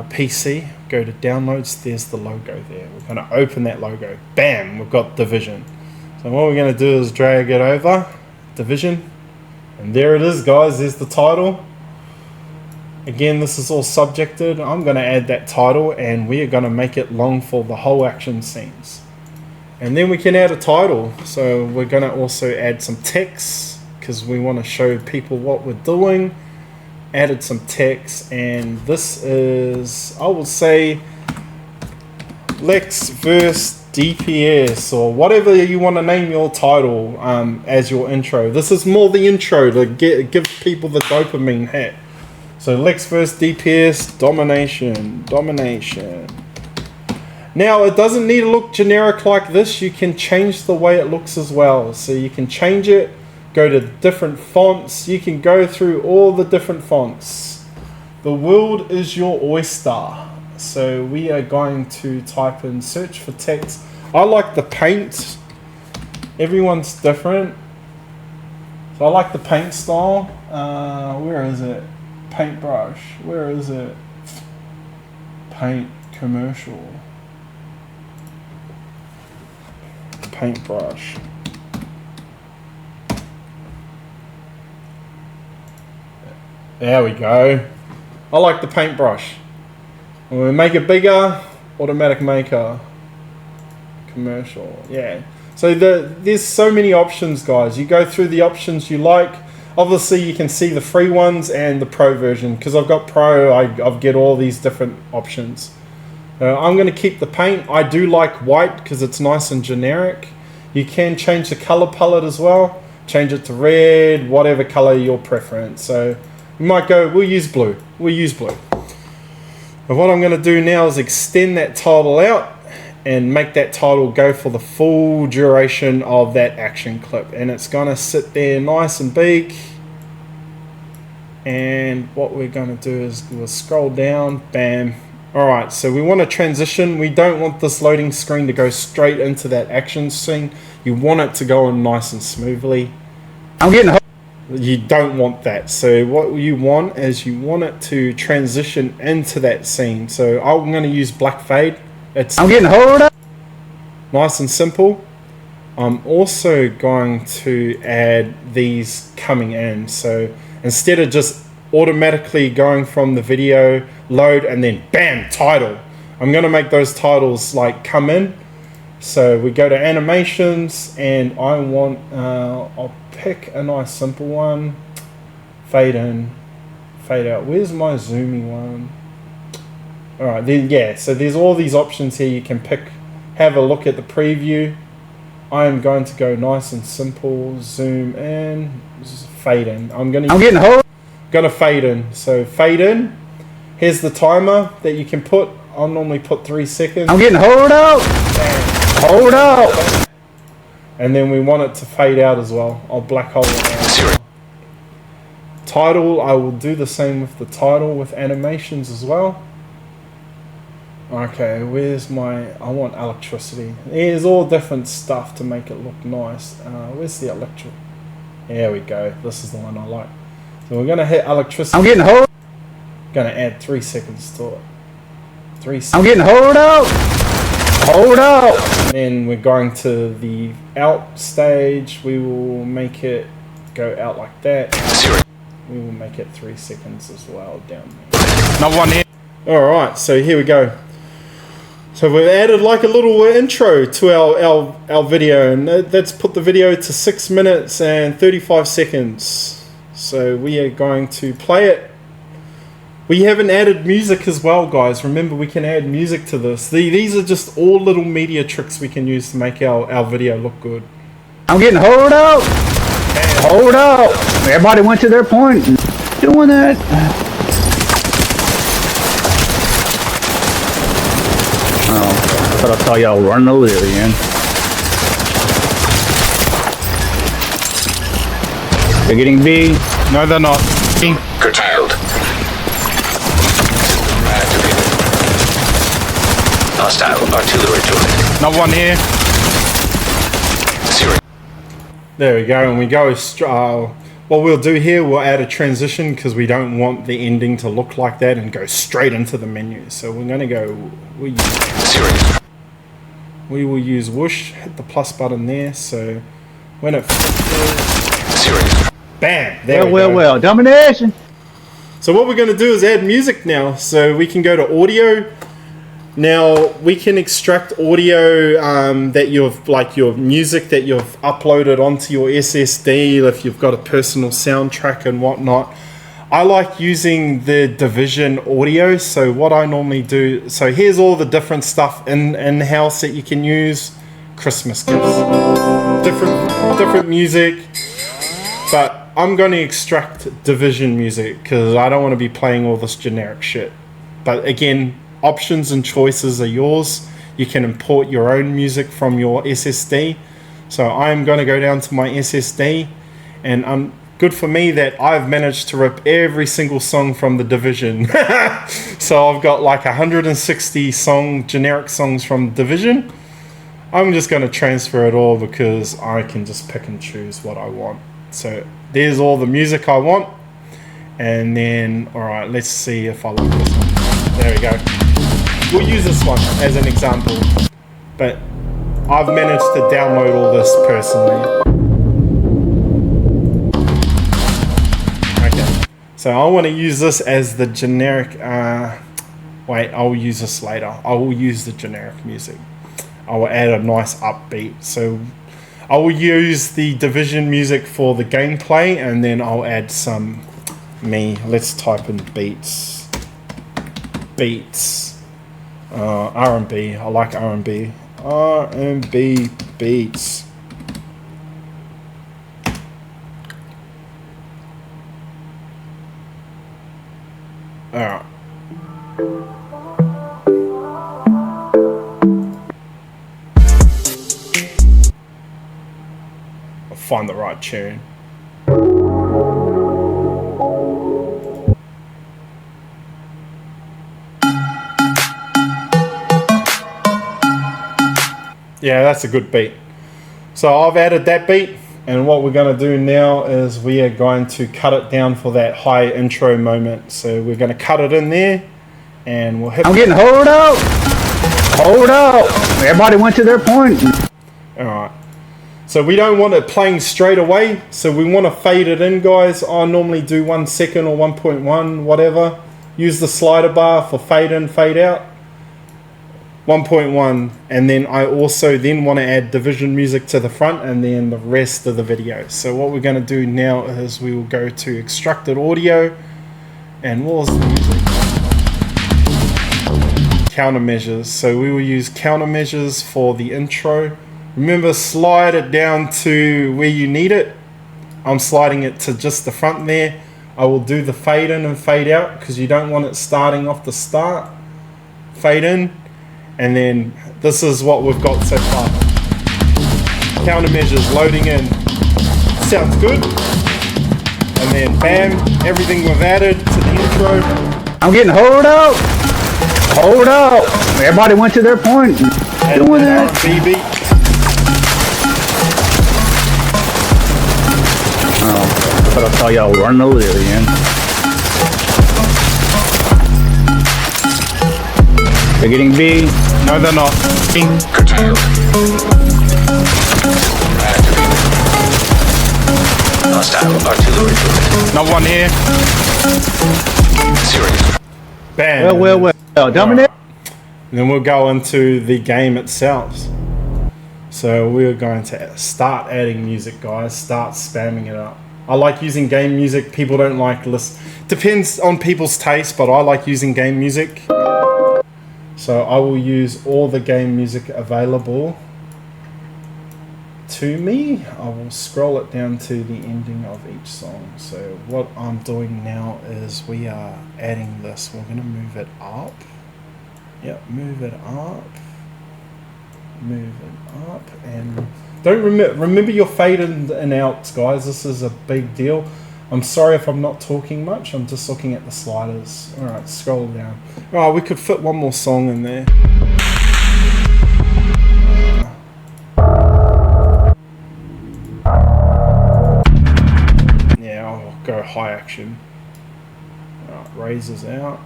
PC, go to downloads, there's the logo there. We're going to open that logo. Bam, we've got Division. So what we're going to do is drag it over, Division, and there it is, guys. There's the title. Again, this is all subjected. I'm going to add that title and we are going to make it long for the whole action scenes. And then we can add a title. So we're going to also add some text because we want to show people what we're doing. Added some text, and this is, I will say, Lex versus DPS, or whatever you want to name your title as your intro. This is more the intro to give people the dopamine hit. So Lex versus DPS, domination. Now it doesn't need to look generic like this. You can change the way it looks as well. So you can change it, go to different fonts. You can go through all the different fonts. The world is your oyster. So we are going to type in search for text. I like the paint. Everyone's different. So I like the paint style. Where is it? Paintbrush. Where is it? Paint commercial. Paintbrush. There we go. I like the paintbrush. When we make it bigger, automatic maker. Commercial. Yeah. So there's so many options, guys. You go through the options you like. Obviously, you can see the free ones and the pro version. Because I've got pro, I've get all these different options. I'm going to keep the paint. I do like white because it's nice and generic. You can change the color palette as well. Change it to red, whatever color your preference. So you might go, we'll use blue. We'll use blue. And what I'm going to do now is extend that title out and make that title go for the full duration of that action clip. And it's going to sit there nice and big. And what we're going to do is we'll scroll down, bam. Alright, so we want to transition. We don't want this loading screen to go straight into that action scene. You want it to go on nice and smoothly. I'm getting. You don't want that. So what you want is you want it to transition into that scene. So I'm going to use black fade. I'm getting hold up. Nice and simple. I'm also going to add these coming in. So instead of just automatically going from the video load and then bam, title, I'm going to make those titles like come in. So we go to animations and I want I'll pick a nice simple one. fade in, fade out. Where's my zoomy one? Alright, then yeah, so there's all these options here you can pick. Have a look at the preview. I am going to go nice and simple, zoom in, fade in. I'm gonna fade in. So fade in. Here's the timer that you can put. I'll normally put 3 seconds. I'm getting hold out. Hold out. And then we want it to fade out as well. I'll black hole it out. Title, I will do the same with the title with animations as well. Okay, where's my... I want electricity. There's all different stuff to make it look nice. Where's the electric? There we go. This is the one I like. So we're going to hit electricity. I'm getting hold. Going to add 3 seconds to it. 3 seconds. I'm getting hold out. Hold out. Then we're going to the out stage. We will make it go out like that. We will make it 3 seconds as well down there. Another one here. Alright, so here we go. So we've added like a little intro to our video, and that's put the video to 6 minutes and 35 seconds. So we are going to play it. We haven't added music as well, guys. Remember, we can add music to this. These are just all little media tricks we can use to make our video look good. I'm getting hold out. Hold out. Everybody went to their point. Doing that. I thought I saw y'all running over there again. They're getting B. No, they're not. Curtailed. Activated. Hostile artillery joint. Another one here. Syria. There we go, and we go what we'll do here, we'll add a transition because we don't want the ending to look like that and go straight into the menu. So we're going to go, we will use whoosh, hit the plus button there, so when it bam, there we go. Well, domination. So what we're going to do is add music now. So we can go to audio. Now we can extract audio that you've, like your music that you've uploaded onto your SSD if you've got a personal soundtrack and whatnot. I like using the Division audio. So what I normally do, so here's all the different stuff in-house that you can use. Christmas gifts, different music, but I'm going to extract Division music because I don't want to be playing all this generic shit. But again, options and choices are yours. You can import your own music from your SSD. So I'm going to go down to my SSD, and good for me that I've managed to rip every single song from the Division. So I've got like 160 generic songs from Division. I'm just going to transfer it all because I can just pick and choose what I want. So there's all the music I want. And then, alright, let's see if I like this one. There we go. We'll use this one as an example, but I've managed to download all this personally. Okay, so I want to use this as the generic, wait, I'll use this later. I will use the generic music. I will add a nice upbeat. So I will use the Division music for the gameplay, and then I'll add some let's type in beats. R&B. I like R&B. R&B beats. Alright. I'll find the right tune. Yeah, that's a good beat. So I've added that beat, and what we're going to do now is we are going to cut it down for that high intro moment. So we're going to cut it in there, and we'll hit... I'm getting hold out. Hold out. Everybody went to their point. Alright. So we don't want it playing straight away, so we want to fade it in, guys. I normally do 1 second or 1.1, whatever. Use the slider bar for fade in, fade out. 1.1, and then I also then want to add division music to the front and then the rest of the video. So what we're going to do now is we will go to extracted audio, and what was the music? Countermeasures. So we will use countermeasures for the intro. Remember, slide it down to where you need it. I'm sliding it to just the front there. I will do the fade in and fade out because you don't want it starting off the start. Fade in, and then this is what we've got so far. Countermeasures loading in. Sounds good. And then bam, everything we've added to the intro. I'm getting hold up. Hold up. Everybody went to their point. And Doing then it. R&B beat. Oh, but I saw y'all running over there again. They're getting B. No, they're not. Curtailed. Activated. Hostile artillery joint. Not one here. Serious. Bam. Well. Dominate. And then we'll go into the game itself. So we're going to start adding music, guys. Start spamming it up. I like using game music. People don't like listen. Depends on people's taste, but I like using game music. So I will use all the game music available to me. I will scroll it down to the ending of each song. So what I'm doing now is we are adding this. We're going to move it up. Yep, move it up. Move it up. And don't remember your fade in and outs, guys. This is a big deal. I'm sorry if I'm not talking much. I'm just looking at the sliders. Alright, scroll down. Alright, we could fit one more song in there. Yeah, I'll go high action. Alright, razors out.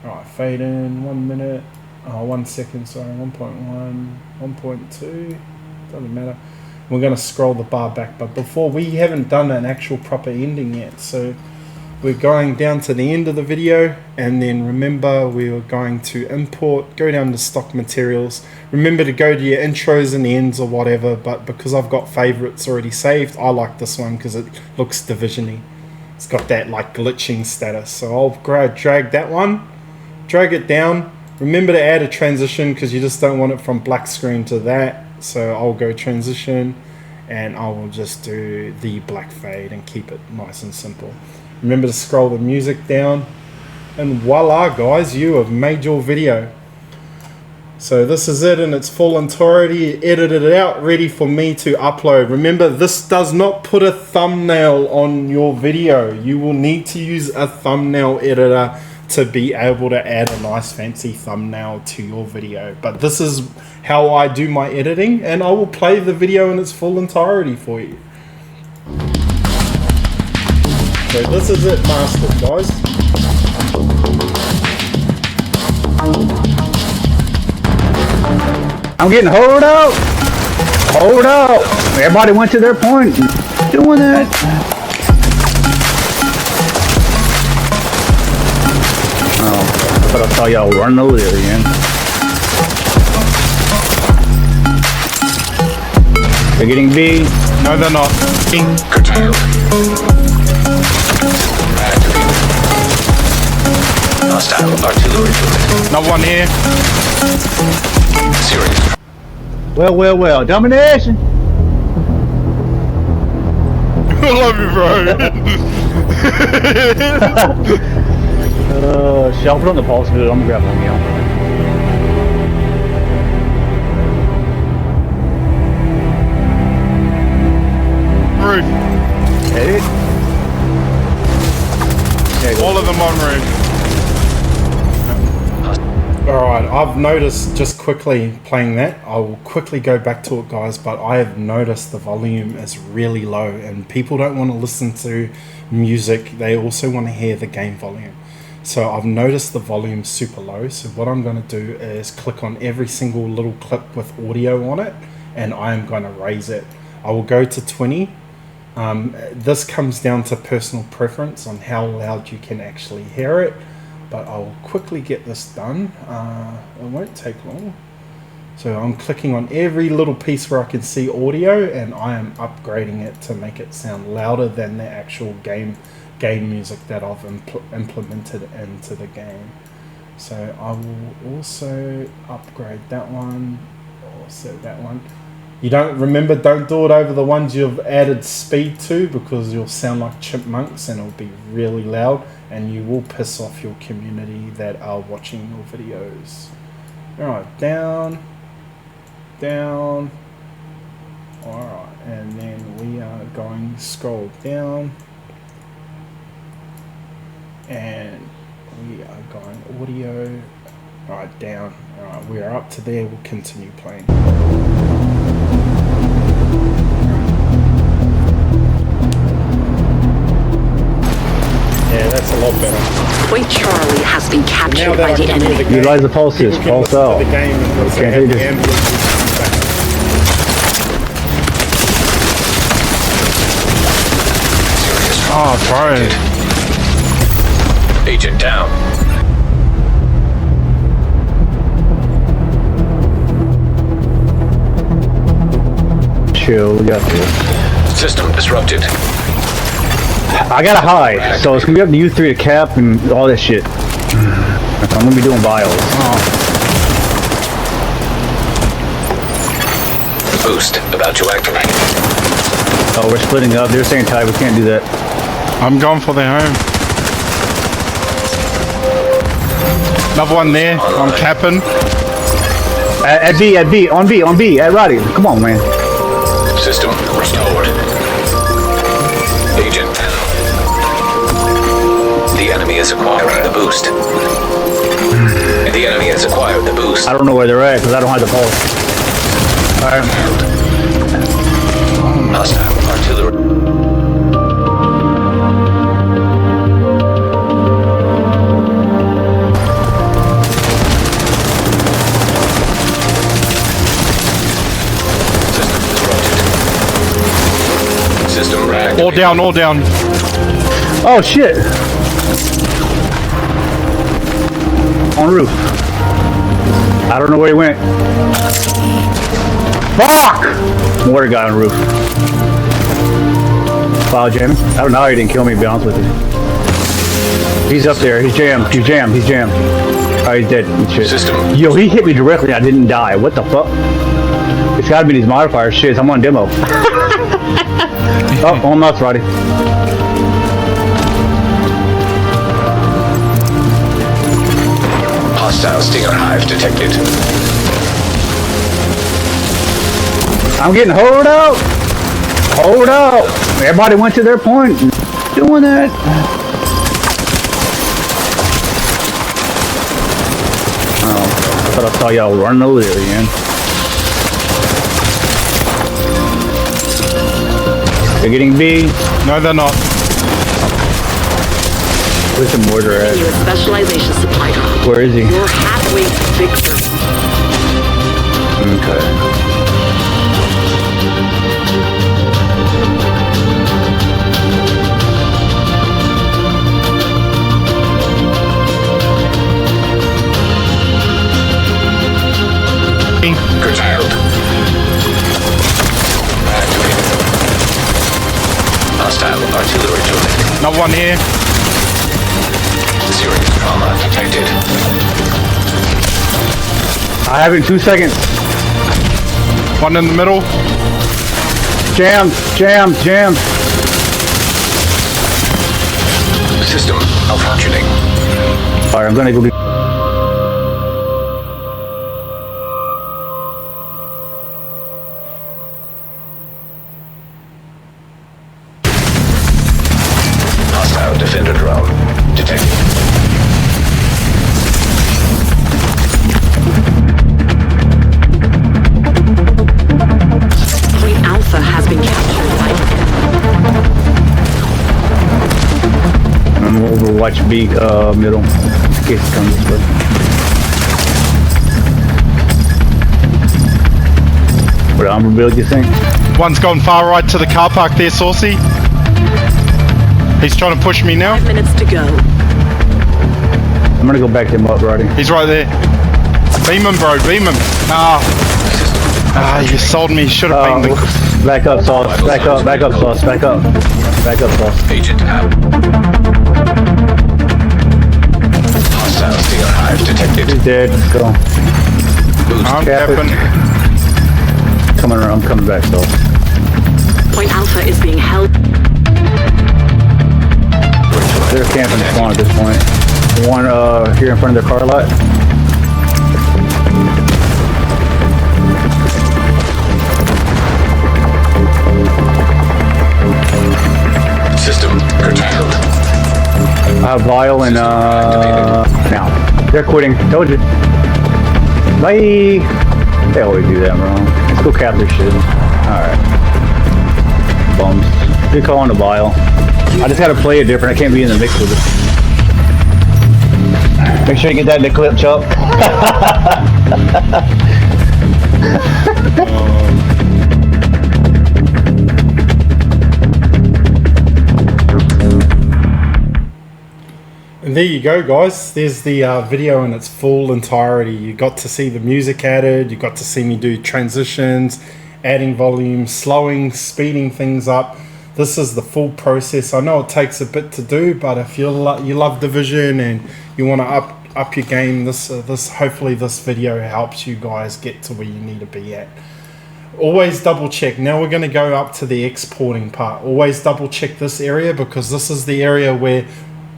Alright, fade in, 1 minute. 1 second, sorry, 1.1, 1.2. Doesn't matter. We're going to scroll the bar back, but before, we haven't done an actual proper ending yet, so we're going down to the end of the video, and then remember we are going to import, go down to stock materials. Remember to go to your intros and ends or whatever, but because I've got favorites already saved, I like this one because it looks division-y. It's got that like glitching status, so I'll drag that one, drag it down. Remember to add a transition because you just don't want it from black screen to that. So I'll go transition and I will just do the black fade and keep it nice and simple. Remember to scroll the music down, and voila guys, you have made your video. So this is it in its full entirety, edited it out, ready for me to upload. Remember, this does not put a thumbnail on your video. You will need to use a thumbnail editor to be able to add a nice fancy thumbnail to your video. But this is how I do my editing, and I will play the video in its full entirety for you. So this is it mastered, guys. I'm getting hold up. Hold up. Everybody went to their point. Doing it. Oh, but I saw y'all running over there again. They're getting B. No, they're not. Curtailed. Activated. Hostile artillery joint. Not one here. Serious. Well. Domination. I love you, bro. Shall put on the pulse, dude. I'm grabbing a meal. Roof. Hit it. Okay, All of them on roof. Alright, I've noticed, just quickly playing that, I will quickly go back to it guys, but I have noticed the volume is really low and people don't want to listen to music, they also want to hear the game volume. So I've noticed the volume super low, so what I'm going to do is click on every single little clip with audio on it and I am going to raise it. I will go to 20. This comes down to personal preference on how loud you can actually hear it. but I'll quickly get this done. It won't take long. So I'm clicking on every little piece where I can see audio, and I am upgrading it to make it sound louder than the actual game music that I've implemented into the game. So I will also upgrade that one, also that one. You don't do it over the ones you've added speed to, because you'll sound like chipmunks and it'll be really loud, and you will piss off your community that are watching your videos. Alright, down. Alright, and then we are going to scroll down, and we are going audio. Alright, down. Alright, we are up to there. We'll continue playing. Yeah, that's a lot better. Point Charlie has been captured Now by that I the can hear enemy. the game, Utilize the pulses. people can Pulse listen out. to the game and also Can't have hear the this. ambulance back. Oh, bro. Agent down. Chill, we got this. System disrupted. I gotta hide, so it's gonna be up to you three to cap and all that shit. I'm gonna be doing bios. Boost about to activate. Oh, we're splitting up. They're saying tight. We can't do that. I'm going for their home. Another one there. I'm capping. At B, on B, at Roddy. Come on, man. System restored. Agent down. The enemy is acquiring the boost. The enemy has acquired the boost. I don't know where they're at because I don't have the pulse. Alright. Hostile artillery. System disrupted. System All down, all down. Oh shit! On roof. I don't know where he went. Fuck! Mortar guy on roof. Wow, jamming. I don't know how he didn't kill me, to be honest with you. He's up there. He's jammed. He's jammed. Oh, he's dead. Shit. System. Yo, he hit me directly. I didn't die. What the fuck? It's gotta be these modifiers. Shit, I'm on demo. Oh, all nuts, Roddy. Hostile Stinger Hive detected. I'm getting hold out. Hold out. Everybody went to their point. Doing that. Oh, I thought I saw y'all running over there again. They're getting B. No, they're not. Where's the mortar at? Your specialization supply drop. Where is he? You're halfway to victory. Okay. Curtailed. Activated. Hostile artillery joint. Another one here. Serious trauma detected. I have it in 2 seconds. One in the middle. Jammed. System malfunctioning. Alright, I'm gonna go get... Hostile defender drone detected. Point Alpha has been captured by the enemy. I'm gonna overwatch B, middle. In case it comes this way. What armor build you think? One's gone far right to the car park there, Saucy. He's trying to push me now. 5 minutes to go. I'm gonna go back him up, Roddy. He's right there. Beam him, bro. Beam him. You sold me. Should have beamed him. Back up, Sauce. Back up, Sauce. Back up. Back up, Sauce. Agent out. Hostile steel hive detected. He's dead. Let's go. I'm Captain. capping. Coming around. I'm coming back, Sauce. Point Alpha is being held. They're camping spawn at this point. One here in front of their car lot. System curtailed. Vial and now they're quitting. Told you. Bye. They always do that wrong. Let's go cap their shit. Alright. Bums. Good call on the Vial. I just gotta play it different. I can't be in the mix with it. Make sure you get that in the clip, Chuck. And there you go, guys. There's the video in its full entirety. You got to see the music added. You got to see me do transitions, adding volume, slowing, speeding things up. This is the full process. I know it takes a bit to do, but if you love Division and you want to up your game, this hopefully this video helps you guys get to where you need to be at. Always double check. Now we're going to go up to the exporting part. Always double check this area, because this is the area where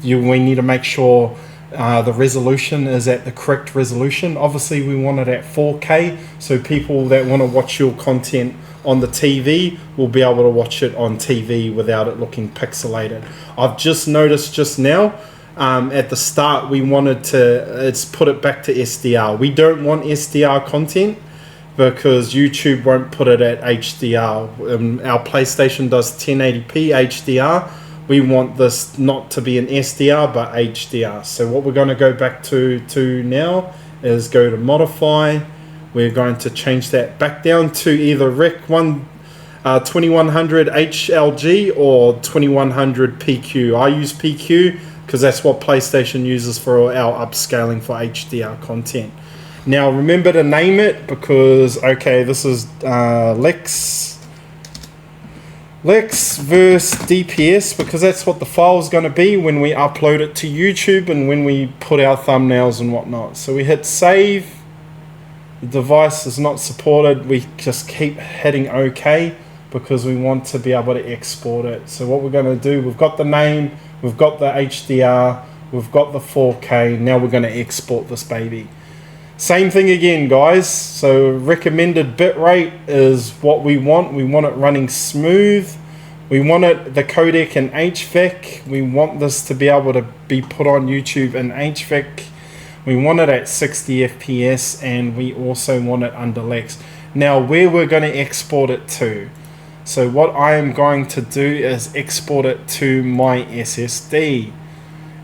we need to make sure the resolution is at the correct resolution. Obviously we want it at 4K, so people that want to watch your content on the TV will be able to watch it on TV without it looking pixelated. I've just noticed just now at the start we wanted to put it back to SDR. We don't want SDR content because YouTube won't put it at HDR. Our PlayStation does 1080p HDR. We want this not to be an SDR but HDR. So what we're going to go back to now is go to modify. We're going to change that back down to either Rec 2100 HLG or 2100 PQ. I use PQ because that's what PlayStation uses for our upscaling for HDR content. Now remember to name it, because okay, this is Lex versus DPS, because that's what the file is going to be when we upload it to YouTube and when we put our thumbnails and whatnot. So we hit save. The device is not supported. We just keep hitting OK because we want to be able to export it. So what we're going to do, we've got the name, we've got the HDR, we've got the 4K. Now we're going to export this baby. Same thing again, guys. So recommended bitrate is what we want. We want it running smooth. We want it, the codec in HVAC. We want this to be able to be put on YouTube in HVAC. We want it at 60 FPS, and we also want it under Lex. Now where we're going to export it to. So what I am going to do is export it to my SSD.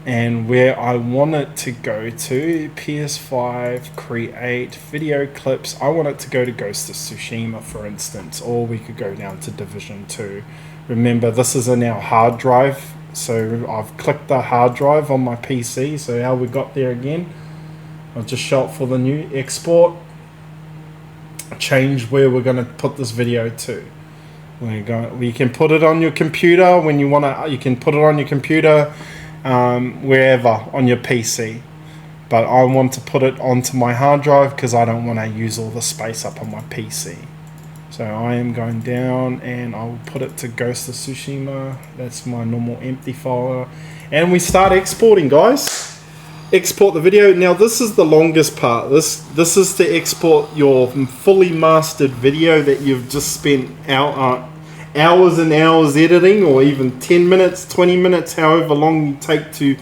And where I want it to go to, PS5, create video clips. I want it to go to Ghost of Tsushima, for instance, or we could go down to Division 2. Remember, this is in our hard drive. So I've clicked the hard drive on my PC. So how we got there again, I'll just show it for the new export. Change where we're going to put this video to. You can put it on your computer when you want to. You can put it on your computer wherever on your PC. But I want to put it onto my hard drive because I don't want to use all the space up on my PC. So I am going down and I'll put it to Ghost of Tsushima. That's my normal empty folder. And we start exporting, guys. Export the video. Now this is the longest part. This is to export your fully mastered video that you've just spent hours and hours editing, or even 10 minutes, 20 minutes, however long you take to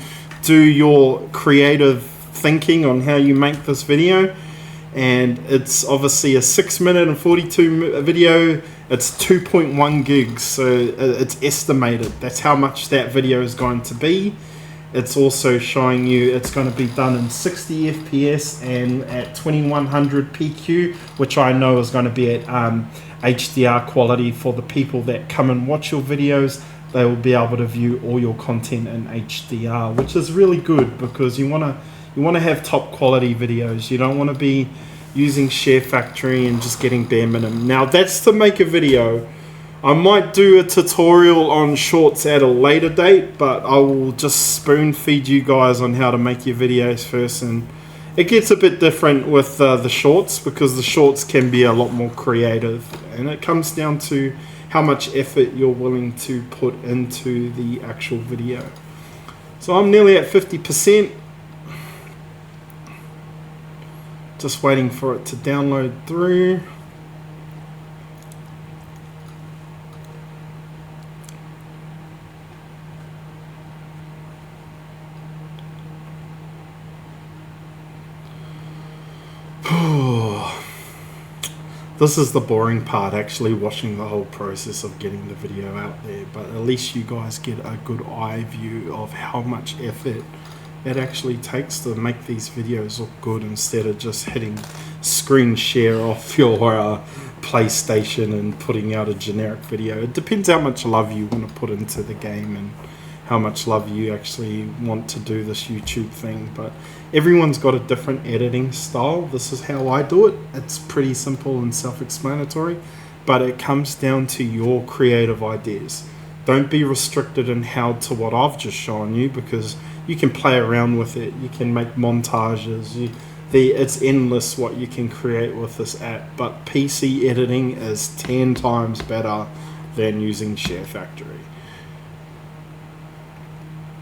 do your creative thinking on how you make this video. And it's obviously a 6-minute and 42 video. It's 2.1 gigs, so it's estimated. That's how much that video is going to be. It's also showing you it's going to be done in 60 FPS and at 2100 PQ, which I know is going to be at HDR quality for the people that come and watch your videos. They will be able to view all your content in HDR, which is really good because you want You want to have top quality videos. You don't want to be using Sharefactory and just getting bare minimum. Now that's to make a video. I might do a tutorial on shorts at a later date, but I will just spoon feed you guys on how to make your videos first. And it gets a bit different with the shorts, because the shorts can be a lot more creative, and it comes down to how much effort you're willing to put into the actual video. So I'm nearly at 50%. Just waiting for it to download through. This is the boring part, actually watching the whole process of getting the video out there, but at least you guys get a good eye view of how much effort it actually takes to make these videos look good, instead of just hitting screen share off your PlayStation and putting out a generic video. It depends how much love you want to put into the game and how much love you actually want to do this YouTube thing, but everyone's got a different editing style. This is how I do it. It's pretty simple and self-explanatory, but it comes down to your creative ideas. Don't be restricted in how to what I've just shown you, because you can play around with it. You can make montages. It's endless what you can create with this app, but PC editing is 10 times better than using Sharefactory.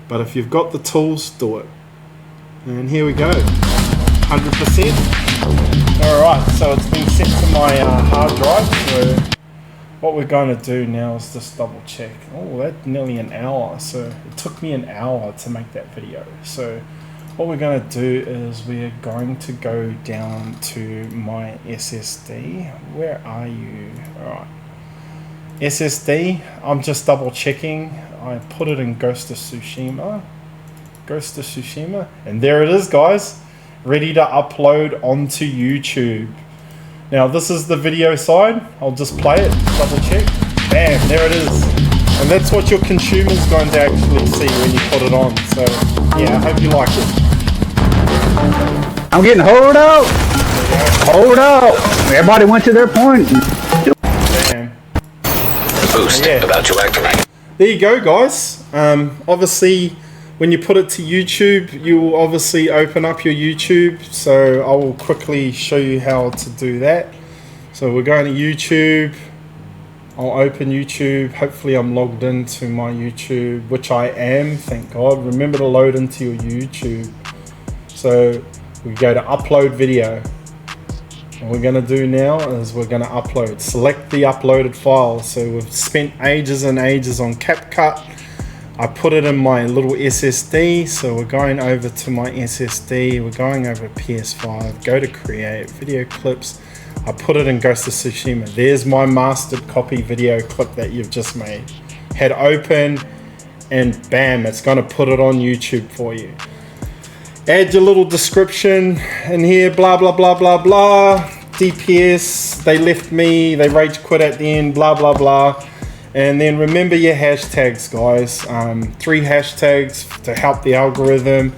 But if you've got the tools, do it. And here we go, 100%. Alright, so it's been set to my hard drive. So what we're going to do now is just double check. Oh, that's nearly an hour. So it took me an hour to make that video. So what we're going to do is we're going to go down to my SSD. Where are you? Alright. SSD, I'm just double checking. I put it in Ghost of Tsushima, and there it is, guys, ready to upload onto YouTube. Now this is the video side. I'll just play it, double check, bam, there it is, and that's what your consumer's going to actually see when you put it on. So yeah, I hope you like it. I'm getting hold up. Hold up. Everybody went to their point. Bam. Boost about to activate. There you go, guys. Obviously, when you put it to YouTube, you will obviously open up your YouTube. So I will quickly show you how to do that. So we're going to YouTube. I'll open YouTube. Hopefully I'm logged into my YouTube, which I am, thank God. Remember to load into your YouTube. So we go to upload video. What we're going to do now is we're going to upload. Select the uploaded file. So we've spent ages and ages on Capcut. I put it in my little SSD. So we're going over to my SSD. We're going over PS5. Go to create video clips. I put it in Ghost of Tsushima. There's my mastered copy video clip that you've just made. Hit open and bam, it's going to put it on YouTube for you. Add your little description in here, blah, blah, blah, blah, blah. DPS, they left me, they rage quit at the end, blah, blah, blah. And then remember your hashtags, guys. 3 hashtags to help the algorithm.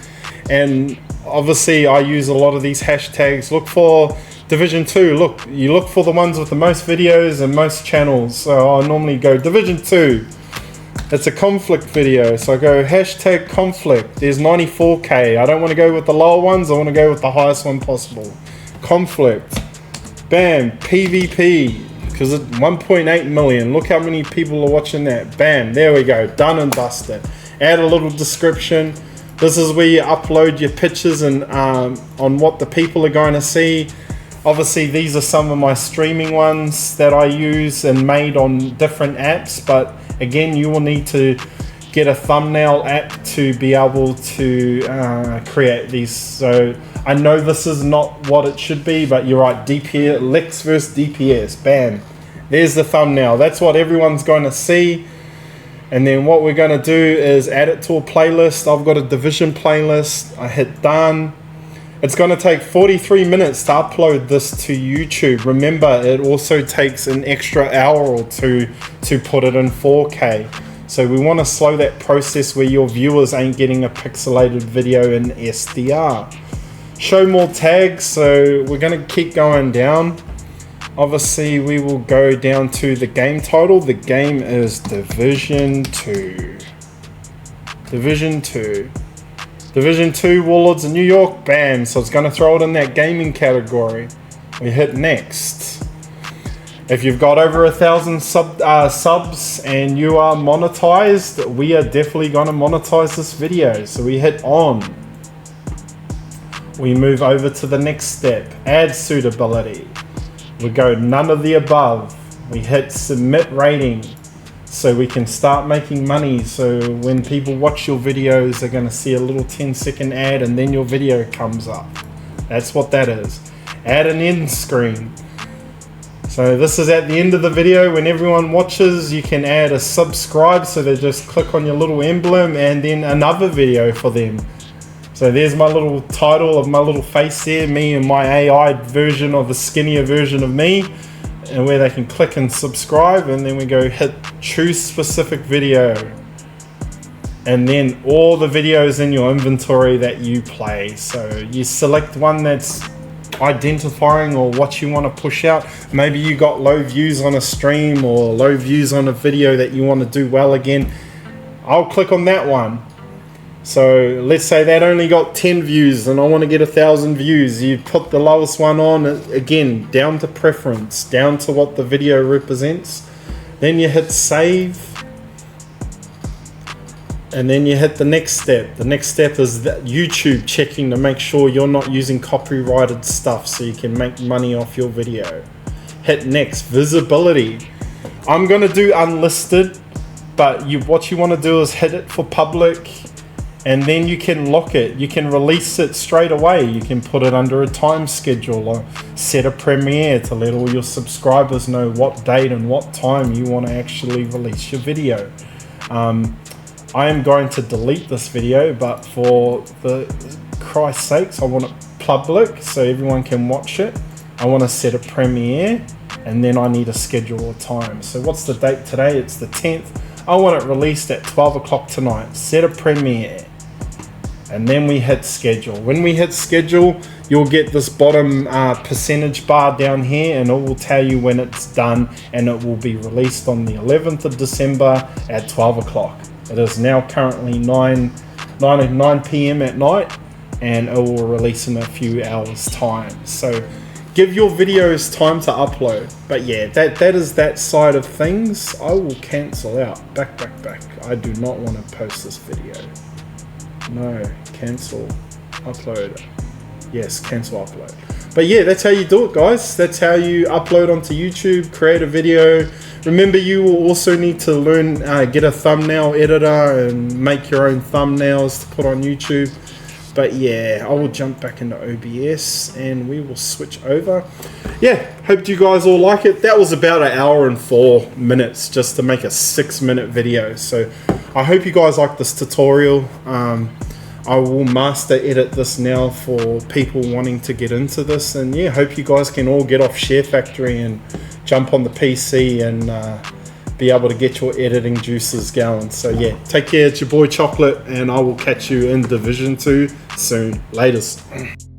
And obviously I use a lot of these hashtags. Look for Division 2. Look, you look for the ones with the most videos and most channels. So I normally go Division 2. It's a conflict video, so I go hashtag conflict. There's 94k. I don't want to go with the lower ones, I want to go with the highest one possible. Conflict. Bam. PvP, because it's 1.8 million. Look how many people are watching that. Bam. There we go. Done and dusted. Add a little description. This is where you upload your pictures and on what the people are going to see. Obviously these are some of my streaming ones that I use and made on different apps, but again, you will need to get a thumbnail app to be able to create these. So I know this is not what it should be, but you're right. DPS, Lex versus DPS. Bam. There's the thumbnail. That's what everyone's going to see. And then what we're going to do is add it to a playlist. I've got a Division playlist. I hit done. It's going to take 43 minutes to upload this to YouTube. Remember, it also takes an extra hour or two to put it in 4K. So we want to slow that process where your viewers ain't getting a pixelated video in SDR. Show more tags, so we're going to keep going down. Obviously we will go down to the game title. The game is Division 2. Division 2. Division 2 Warlords of New York. Bam. So it's going to throw it in that gaming category. We hit next. If you've got over 1,000 subs and you are monetized, we are definitely going to monetize this video. So we hit on. We move over to the next step. Ad suitability. We go none of the above. We hit submit rating. So we can start making money. So when people watch your videos, they're going to see a little 10-second ad and then your video comes up. That's what that is. Add an end screen. So this is at the end of the video. When everyone watches, you can add a subscribe. So they just click on your little emblem and then another video for them. So there's my little title of my little face there. Me and my AI version of the skinnier version of me. And where they can click and subscribe, and then we go hit choose specific video, and then all the videos in your inventory that you play. So you select one that's identifying or what you want to push out. Maybe you got low views on a stream or low views on a video that you want to do well again. I'll click on that one. So let's say that only got 10 views and I want to get 1,000 views. You put the lowest one on, again, down to preference, down to what the video represents. Then you hit save. And then you hit the next step. The next step is that YouTube checking to make sure you're not using copyrighted stuff so you can make money off your video. Hit next. Visibility. I'm going to do unlisted, but what you want to do is hit it for public. And then you can lock it. You can release it straight away. You can put it under a time schedule or set a premiere to let all your subscribers know what date and what time you want to actually release your video. I am going to delete this video, but for the Christ's sakes, I want it public so everyone can watch it. I want to set a premiere, and then I need to schedule a time. So what's the date today? It's the 10th. I want it released at 12 o'clock tonight. Set a premiere. And then we hit schedule. When we hit schedule, you'll get this bottom percentage bar down here, and it will tell you when it's done, and it will be released on the 11th of December at 12 o'clock. It is now currently 9 p.m. at night, and it will release in a few hours time. So give your videos time to upload. But yeah, that is that side of things. I will cancel out. Back. I do not want to post this video. No, cancel, upload. Yes, cancel upload. But yeah, that's how you do it, guys. That's how you upload onto YouTube, create a video. Remember, you will also need to learn, get a thumbnail editor and make your own thumbnails to put on YouTube. But yeah, I will jump back into OBS and we will switch over. Yeah, hope you guys all like it. That was about 1 hour and 4 minutes just to make a 6-minute video. So I hope you guys like this tutorial. I will master edit this now for people wanting to get into this. And yeah, hope you guys can all get off Sharefactory and jump on the PC and be able to get your editing juices going. So yeah, take care. It's your boy Chocolate, and I will catch you in Division 2 soon. Laters.